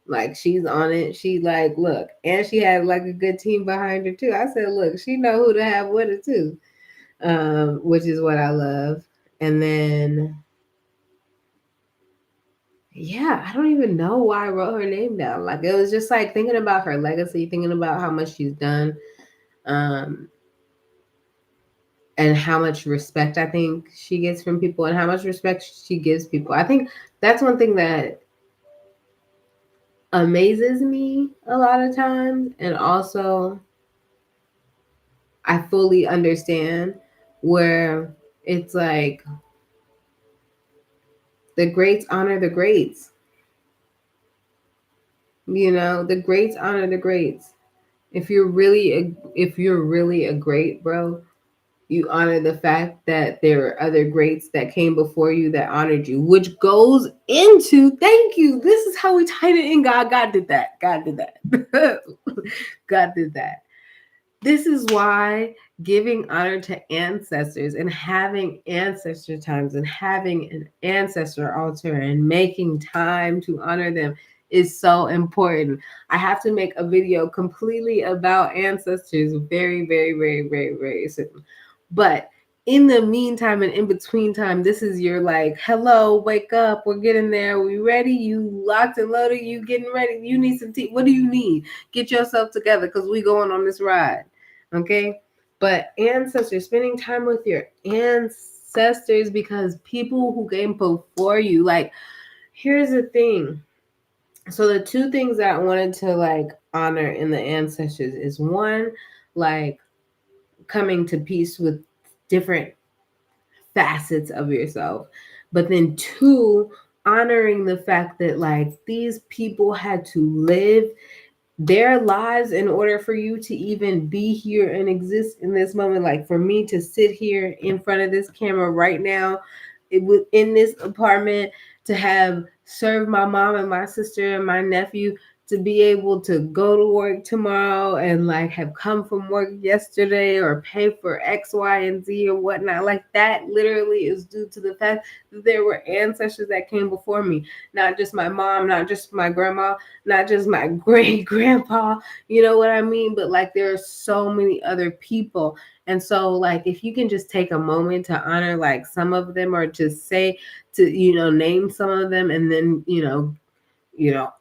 like she's on it. She like, look, and she had like a good team behind her too. I said, look, she know who to have with her too, which is what I love. And then, yeah, I don't even know why I wrote her name down. Like it was just like thinking about her legacy, thinking about how much she's done, um, and how much respect I think she gets from people, and how much respect she gives people. I think that's one thing that amazes me a lot of times, and also I fully understand where it's like the greats honor the greats. You know, the greats honor the greats. If you're really a great, bro, you honor the fact that there are other greats that came before you that honored you, which goes into thank you. This is how we tied it in. God did that. God did that. God did that. This is why giving honor to ancestors and having ancestor times and having an ancestor altar and making time to honor them is so important. I have to make a video completely about ancestors very, very, very, very, very soon. But in the meantime and in between time, this is your like, hello, wake up, we're getting there. We ready? You locked and loaded? You getting ready? You need some tea? What do you need? Get yourself together because we going on this ride. Okay. But ancestors, spending time with your ancestors, because people who came before you, like, here's the thing. So the two things that I wanted to like honor in the ancestors is one, like coming to peace with different facets of yourself. But then two, honoring the fact that like these people had to live their lives in order for you to even be here and exist in this moment. Like for me to sit here in front of this camera right now, in this apartment, to have serve my mom and my sister and my nephew to be able to go to work tomorrow and like have come from work yesterday or pay for X, Y, and Z or whatnot. Like that literally is due to the fact that there were ancestors that came before me, not just my mom, not just my grandma, not just my great grandpa, you know what I mean? But like there are so many other people. And so like if you can just take a moment to honor like some of them or just say to, name some of them and then,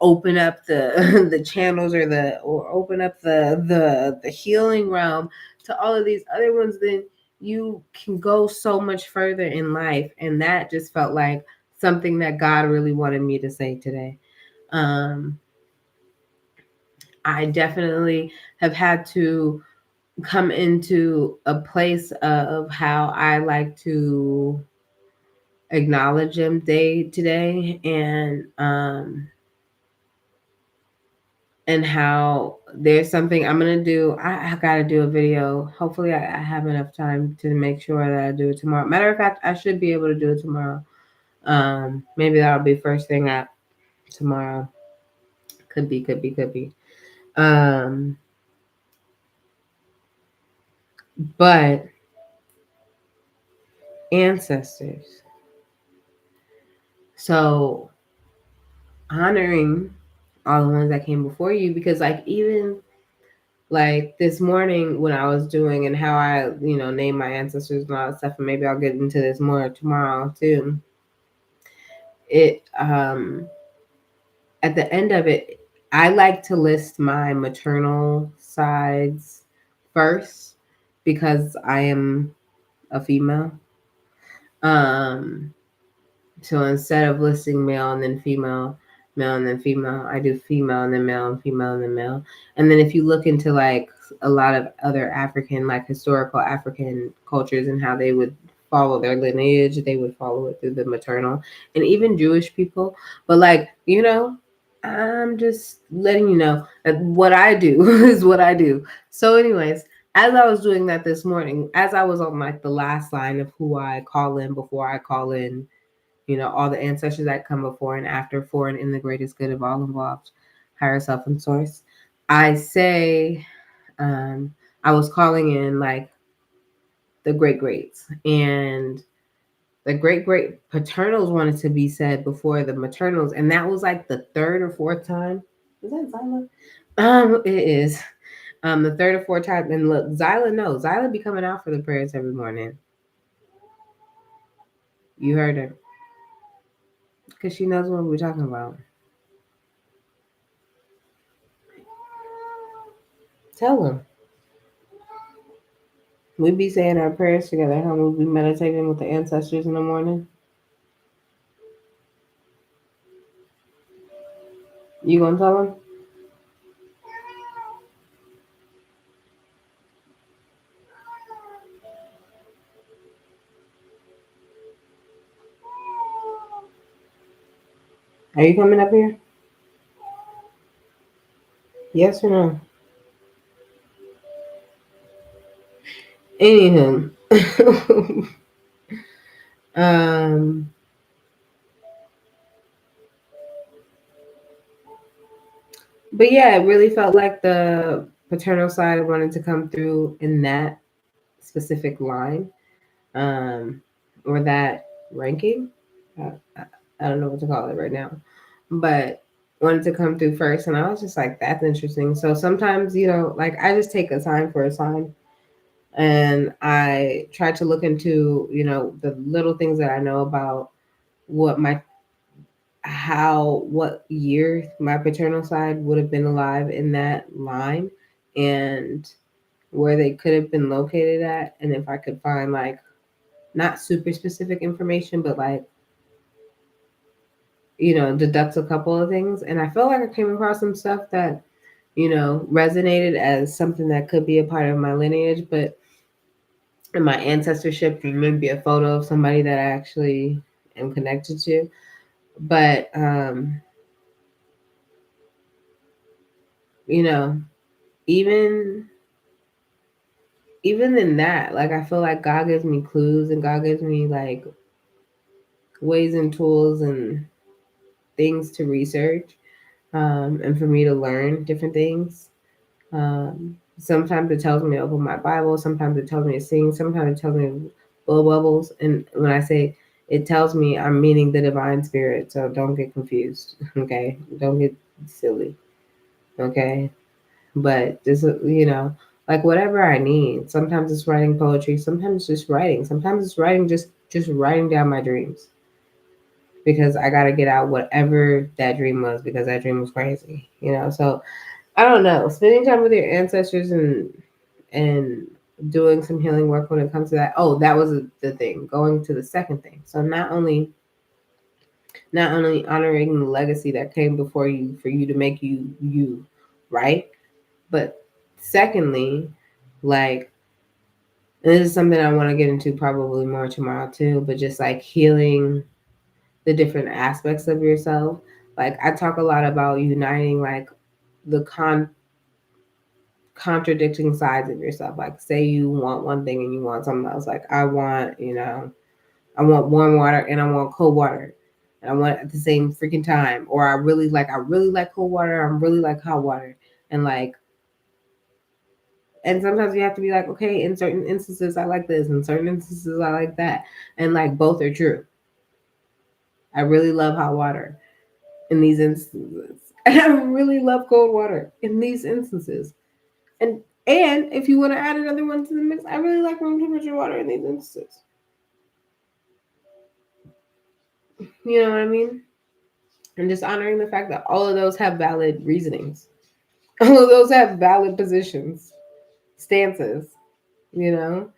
open up the the channels or open up the healing realm to all of these other ones, then you can go so much further in life. And that just felt like something that God really wanted me to say today. um I definitely have had to come into a place of how I like to acknowledge them day to day, and how there's something I'm gonna do. I gotta do a video. Hopefully, I have enough time to make sure that I do it tomorrow. Matter of fact, I should be able to do it tomorrow. Maybe that'll be first thing up tomorrow. Could be, could be, could be. Um, but ancestors. So honoring all the ones that came before you, because like even like this morning when I was doing and how I, name my ancestors and all that stuff, and maybe I'll get into this more tomorrow too. It At the end of it, I like to list my maternal sides first because I am a female. Um So instead of listing male and then female, male and then female, I do female and then male and female and then male. And then if you look into like a lot of other African, like historical African cultures and how they would follow their lineage, they would follow it through the maternal, and even Jewish people. But like, I'm just letting you know that what I do is what I do. So anyways, as I was doing that this morning, as I was on like the last line of who I call in before I call in, all the ancestors that come before and after, for and in the greatest good of all involved, higher self and source. I say, I was calling in like the great greats, and the great great paternals wanted to be said before the maternals, and that was like the third or fourth time. Is that Zyla? It is. The third or fourth time, and look, Zyla be coming out for the prayers every morning. You heard her, because she knows what we're talking about. Tell them. We be saying our prayers together, huh? We be meditating with the ancestors in the morning. You gonna tell them? Are you coming up here? Yes or no? Anywho, um, but yeah, it really felt like the paternal side wanted to come through in that specific line, um, or that ranking. I don't know what to call it right now, but wanted to come through first, and I was just like, that's interesting. So sometimes, like I just take a sign for a sign, and I try to look into, the little things that I know about what what year my paternal side would have been alive in that line, and where they could have been located at, and if I could find like not super specific information, but like, deduct a couple of things. And I felt like I came across some stuff that, resonated as something that could be a part of my lineage, but in my ancestorship, maybe a photo of somebody that I actually am connected to. But you know, even even in that, like I feel like God gives me clues and God gives me like ways and tools and things to research, and for me to learn different things. Sometimes it tells me to open my Bible. Sometimes it tells me to sing. Sometimes it tells me to blow bubbles. And when I say it tells me, I'm meaning the divine spirit. So don't get confused. Okay. Don't get silly. Okay. But just, like whatever I need. Sometimes it's writing poetry. Sometimes it's just writing. Sometimes it's writing, just writing down my dreams, because I got to get out whatever that dream was, because that dream was crazy. So I don't know. Spending time with your ancestors and doing some healing work when it comes to that. Oh, that was the thing. Going to the second thing. So not only honoring the legacy that came before you for you to make you, right? But secondly, like, and this is something I want to get into probably more tomorrow too, but just like healing the different aspects of yourself. Like I talk a lot about uniting like the contradicting sides of yourself. Like say you want one thing and you want something else. Like I want warm water and I want cold water. And I want it at the same freaking time. Or I really like cold water, I really like hot water. And like and sometimes you have to be like, okay, in certain instances I like this, in certain instances I like that. And like both are true. I really love hot water in these instances. And I really love cold water in these instances. And if you want to add another one to the mix, I really like room temperature water in these instances. You know what I mean? And just honoring the fact that all of those have valid reasonings. All of those have valid positions, stances, you know?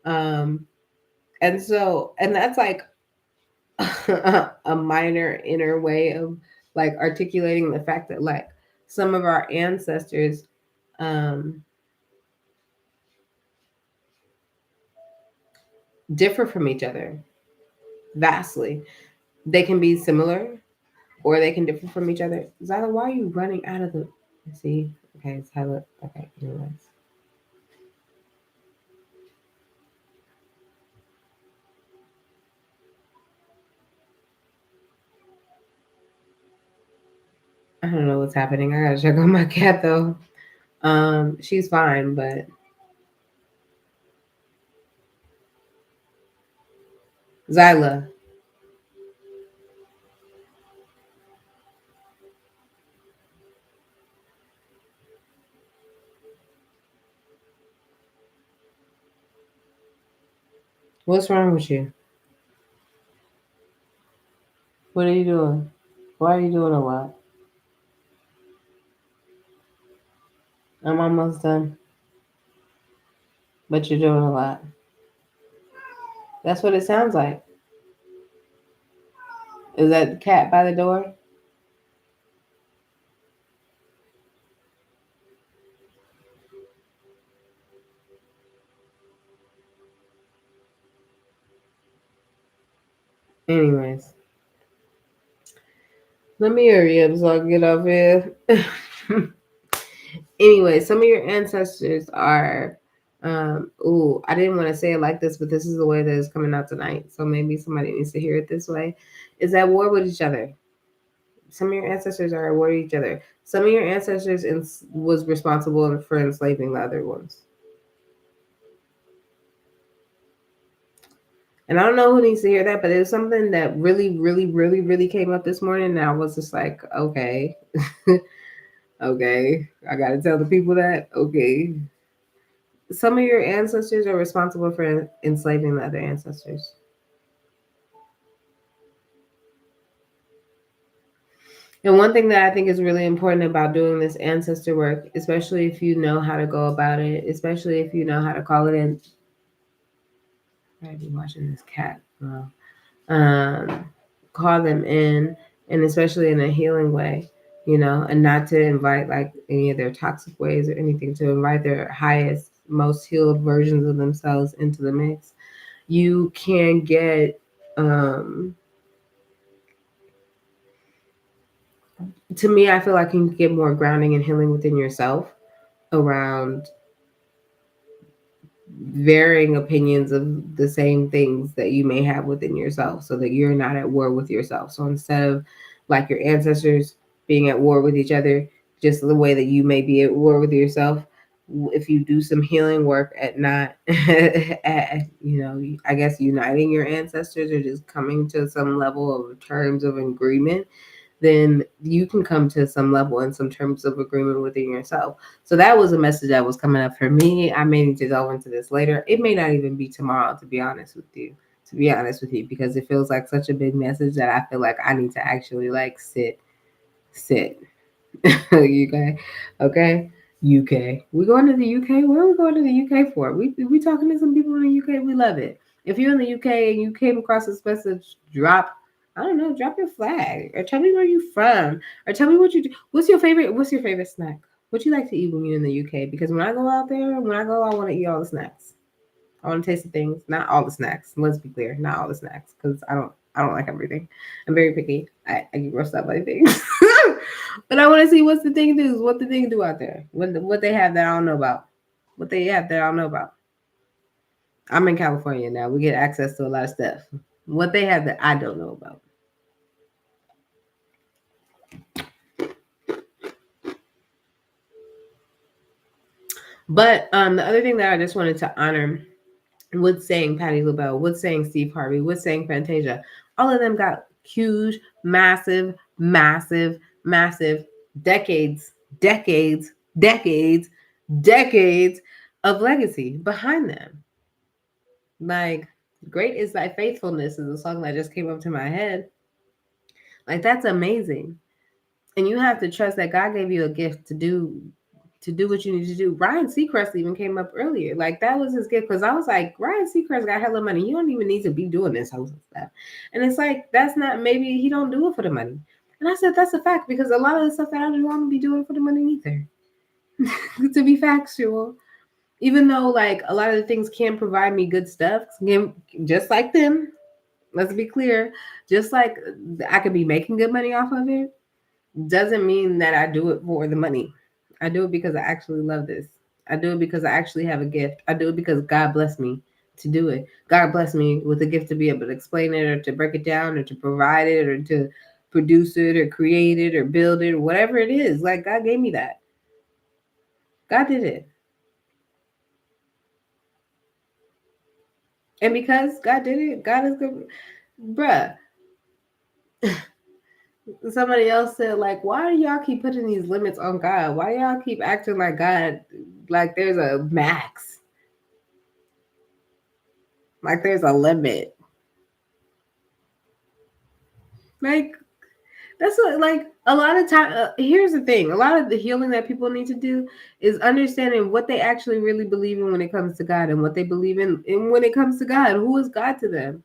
Um, and that's like a minor inner way of like articulating the fact that like some of our ancestors um, differ from each other vastly. They can be similar or they can differ from each other. Zyla, why are you running out of the? See, okay, Zyla. Okay, anyways. I don't know what's happening. I gotta check on my cat though. She's fine, but Zyla, what's wrong with you? What are you doing? Why are you doing a lot? I'm almost done, but you're doing a lot. That's what it sounds like. Is that the cat by the door? Anyways, let me hurry up so I can get off here. Anyway, some of your ancestors are ooh, I didn't want to say it like this, but this is the way that it's coming out tonight. So maybe somebody needs to hear it this way. Is at war with each other. Some of your ancestors are at war with each other. Some of your ancestors was responsible for enslaving the other ones. And I don't know who needs to hear that, but it was something that really, really, really, really came up this morning. And I was just like, okay, okay, I got to tell the people that, okay. Some of your ancestors are responsible for enslaving the other ancestors. And one thing that I think is really important about doing this ancestor work, especially if you know how to go about it, especially if you know how to call it in. I'd be watching this cat. Um, call them in, and especially in a healing way, and not to invite like any of their toxic ways or anything, to invite their highest, most healed versions of themselves into the mix. You can get, to me, I feel like you can get more grounding and healing within yourself around varying opinions of the same things that you may have within yourself, so that you're not at war with yourself. So instead of like your ancestors being at war with each other, just the way that you may be at war with yourself. If you do some healing work at not, at, I guess uniting your ancestors or just coming to some level of terms of agreement, then you can come to some level and some terms of agreement within yourself. So that was a message that was coming up for me. I may need to delve into this later. It may not even be tomorrow, to be honest with you. To be honest with you, because it feels like such a big message that I feel like I need to actually like sit. UK, okay, UK. We going to the UK? Where are we going to the UK for? We talking to some people in the UK. We love it. If you're in the UK and you came across this message, I don't know, drop your flag or tell me where you're from or tell me what you do. What's your favorite? What's your favorite snack? What you like to eat when you're in the UK? Because when I go out there, when I go, I want to eat all the snacks. I want to taste the things, not all the snacks. Let's be clear, not all the snacks, because I don't like everything. I'm very picky. I get grossed out by things. But I want to see what's the thing do, what the thing do out there, what they have that I don't know about, what they have that I don't know about. I'm in California now. We get access to a lot of stuff. What they have that I don't know about. But the other thing that I just wanted to honor Wood saying Patti LaBelle, Wood saying Steve Harvey, Wood saying Fantasia, all of them got huge, massive, massive, massive decades, decades, decades, decades of legacy behind them. Like, Great is Thy Faithfulness is a song that just came up to my head. Like, that's amazing. And you have to trust that God gave you a gift to do what you need to do. Ryan Seacrest even came up earlier. Like, that was his gift. Because I was like, Ryan Seacrest got hella money. You don't even need to be doing this host stuff. And it's like, that's not, maybe he don't do it for the money. And I said, that's a fact. Because a lot of the stuff that I do, I don't be doing for the money either. To be factual. Even though, like, a lot of the things can provide me good stuff, just like them, let's be clear, just like I could be making good money off of it, doesn't mean that I do it for the money. I do it because I actually love this. I do it because I actually have a gift. I do it because God blessed me to do it. God blessed me with a gift to be able to explain it or to break it down or to provide it or to produce it or create it or build it or whatever it is. Like, God gave me that. God did it. And because God did it, God is good. Bruh. Somebody else said, like, why do y'all keep putting these limits on God? Why y'all keep acting like God, like there's a max? Like there's a limit. Like, that's what, like, a lot of time. Here's the thing: a lot of the healing that people need to do is understanding what they actually really believe in when it comes to God, and what they believe in, and when it comes to God, who is God to them?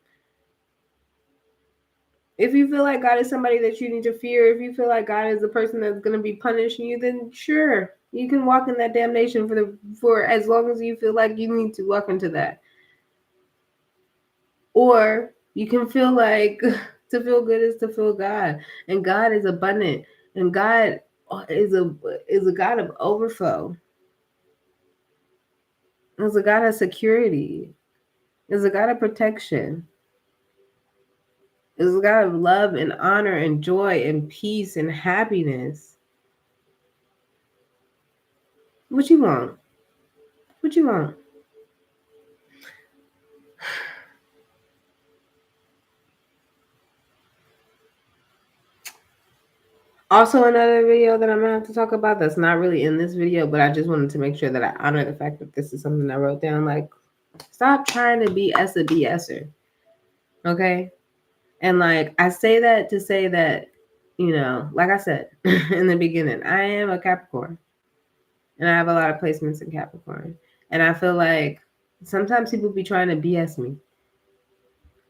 If you feel like God is somebody that you need to fear, if you feel like God is the person that's going to be punishing you, then sure, you can walk in that damnation for as long as you feel like you need to walk into that. Or you can feel like to feel good is to feel God, and God is abundant, and God is a God of overflow. Is a God of security. Is a God of protection. Is a God of love and honor and joy and peace and happiness. What you want? What you want? Also, another video that I'm gonna have to talk about that's not really in this video, but I just wanted to make sure that I honor the fact that this is something I wrote down. Like, stop trying to be a BSer, okay? And like, I say that to say that, like I said in the beginning, I am a Capricorn, and I have a lot of placements in Capricorn, and I feel like sometimes people be trying to BS me.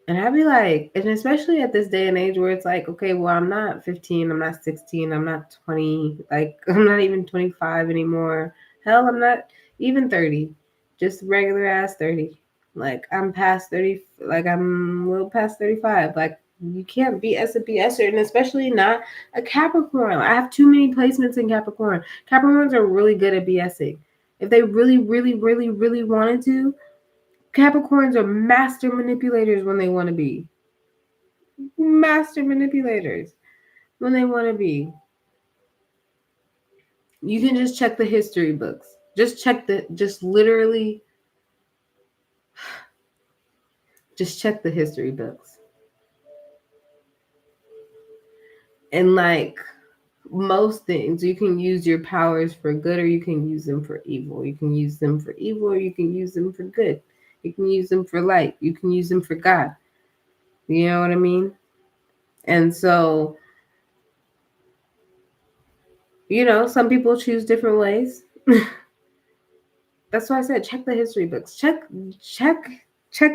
And I'd be like, and especially at this day and age where it's like, okay, well, I'm not 15, I'm not 16, I'm not 20, like, I'm not even 25 anymore. Hell, I'm not even 30, just regular ass 30. Like, I'm past 30, like, I'm a little past 35. Like, you can't be as a BSer, and especially not a Capricorn. I have too many placements in Capricorn. Capricorns are really good at BSing. If they really, really, really, really wanted to, Capricorns are master manipulators when they want to be. Master manipulators. when they want to be. You can just check the history books. Just literally, just check the history books. And like most things, you can use your powers for good or you can use them for evil. You can use them for evil or you can use them for good. You can use them for light. You can use them for God. You know what I mean? And so, some people choose different ways. That's why I said check the history books. Check check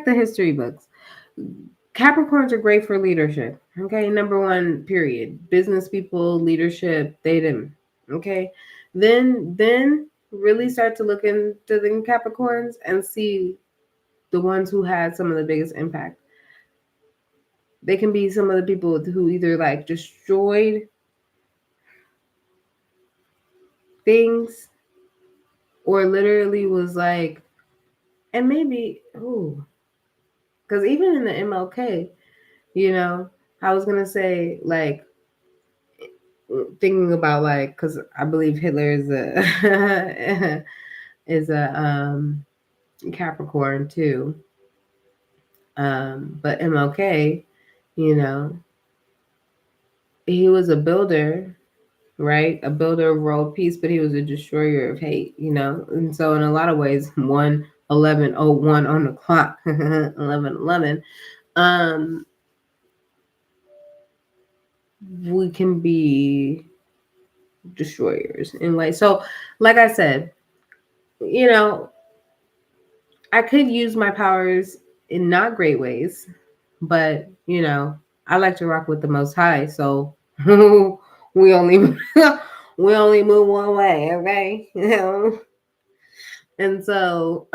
the history books. Capricorns are great for leadership. Okay, number one, period. Business people, leadership, they them. Okay. Then really start to look into the Capricorns and see the ones who had some of the biggest impact. They can be some of the people who either like destroyed things or literally was like, and maybe, ooh, because even in the MLK, I was gonna say like thinking about like because I believe Hitler is a is a Capricorn too, but MLK, you know, he was a builder, right? A builder of world peace, but he was a destroyer of hate, and so in a lot of ways, 1:11:01 on the clock, 11:11. Um, we can be destroyers in ways. So, like I said, you know, I could use my powers in not great ways, but I like to rock with the Most High. So we only we only move one way, okay? And so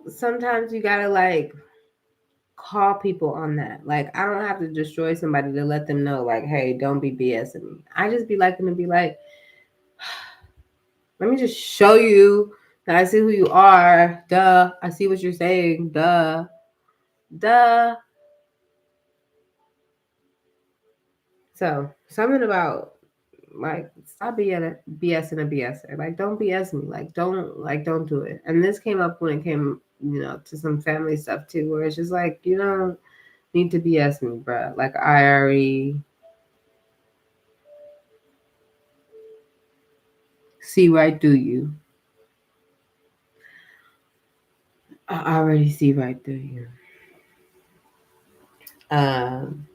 sometimes you gotta like call people on that. Like, I don't have to destroy somebody to let them know, like, hey, don't be BSing me. I just be liking to be like, let me just show you that I see who you are. Duh. I see what you're saying. Duh. Duh. So, something about like stop being a BSing a BSer. Like, don't BS me. Don't do it. And this came up when it came, to some family stuff too, where it's just like, you don't need to BS me, bro. Like, I already see right through you. I already see right through you. Um,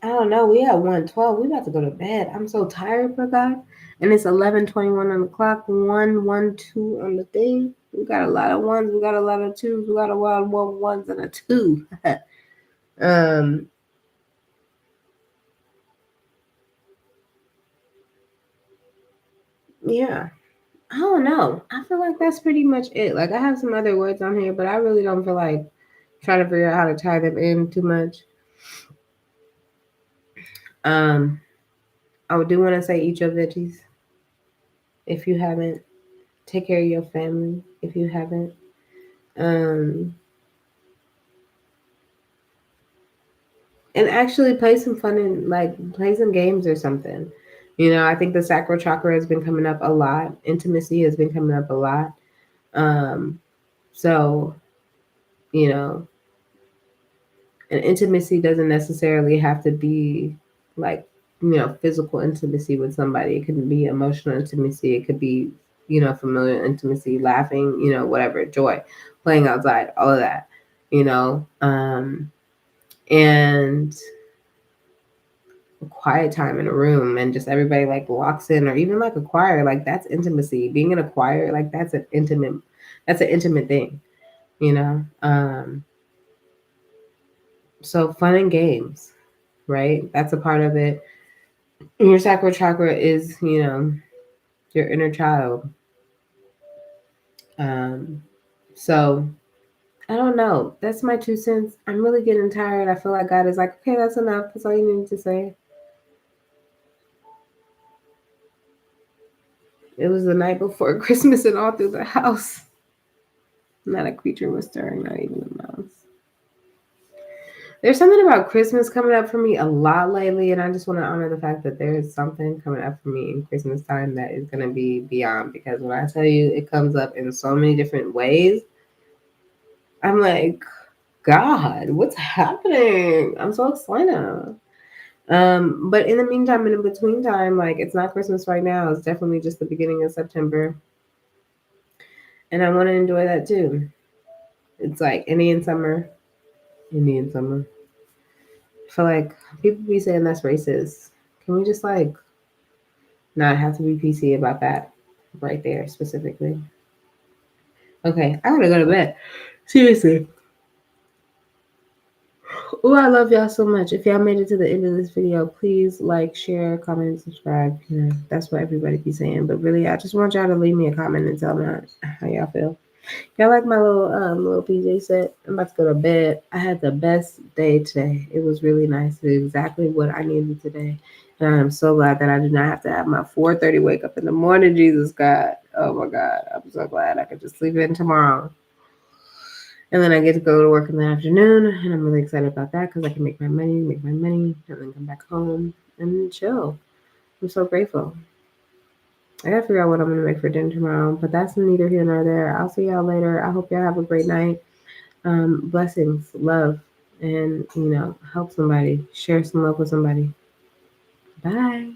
I don't know. We at 1:12. We about to go to bed. I'm so tired, bro, God. And it's 11:21 on the clock. 1:12 on the thing. We got a lot of ones. We got a lot of twos. We got a lot of ones and a two. um, yeah. I don't know. I feel like that's pretty much it. Like, I have some other words on here, but I really don't feel like trying to figure out how to tie them in too much. Um, I do want to say eat your veggies if you haven't. Take care of your family if you haven't. Um, and actually play some fun and like play some games or something. I think the sacral chakra has been coming up a lot. Intimacy has been coming up a lot. Um, so, you know, and intimacy doesn't necessarily have to be like, physical intimacy with somebody. It could be emotional intimacy. It could be, familiar intimacy, laughing, whatever, joy, playing outside, all of that, and a quiet time in a room and just everybody like walks in, or even like a choir, like that's intimacy. Being in a choir, like that's an intimate thing, you know. So fun and games, right? That's a part of it. Your sacral chakra is, your inner child. Um, so I don't know. That's my 2 cents. I'm really getting tired. I feel like God is like, okay, that's enough. That's all you need to say. It was the night before Christmas and all through the house. Not a creature was stirring, not even a mouse. There's something about Christmas coming up for me a lot lately, and I just want to honor the fact that there is something coming up for me in Christmas time that is going to be beyond. Because when I tell you it comes up in so many different ways, I'm like, God, what's happening? I'm so excited. But in the meantime, in the between time, like it's not Christmas right now. It's definitely just the beginning of September, and I want to enjoy that too. It's like Indian summer, Indian summer. I feel like people be saying that's racist. Can we just like not have to be PC about that right there specifically? Okay, I gotta go to bed. Seriously. Oh, I love y'all so much. If y'all made it to the end of this video, please like, share, comment, and subscribe. You know, that's what everybody be saying. But really, I just want y'all to leave me a comment and tell me how y'all feel. Y'all like my little PJ set? I'm about to go to bed. I had the best day today. It was really nice. It's exactly what I needed today. And I'm so glad that I do not have to have my 4:30 wake up in the morning. Jesus God. Oh my God. I'm so glad I could just sleep in tomorrow. And then I get to go to work in the afternoon, and I'm really excited about that because I can make my money, and then come back home and chill. I'm so grateful. I gotta figure out what I'm gonna make for dinner tomorrow, but that's neither here nor there. I'll see y'all later. I hope y'all have a great night. Blessings, love, and help somebody, share some love with somebody. Bye.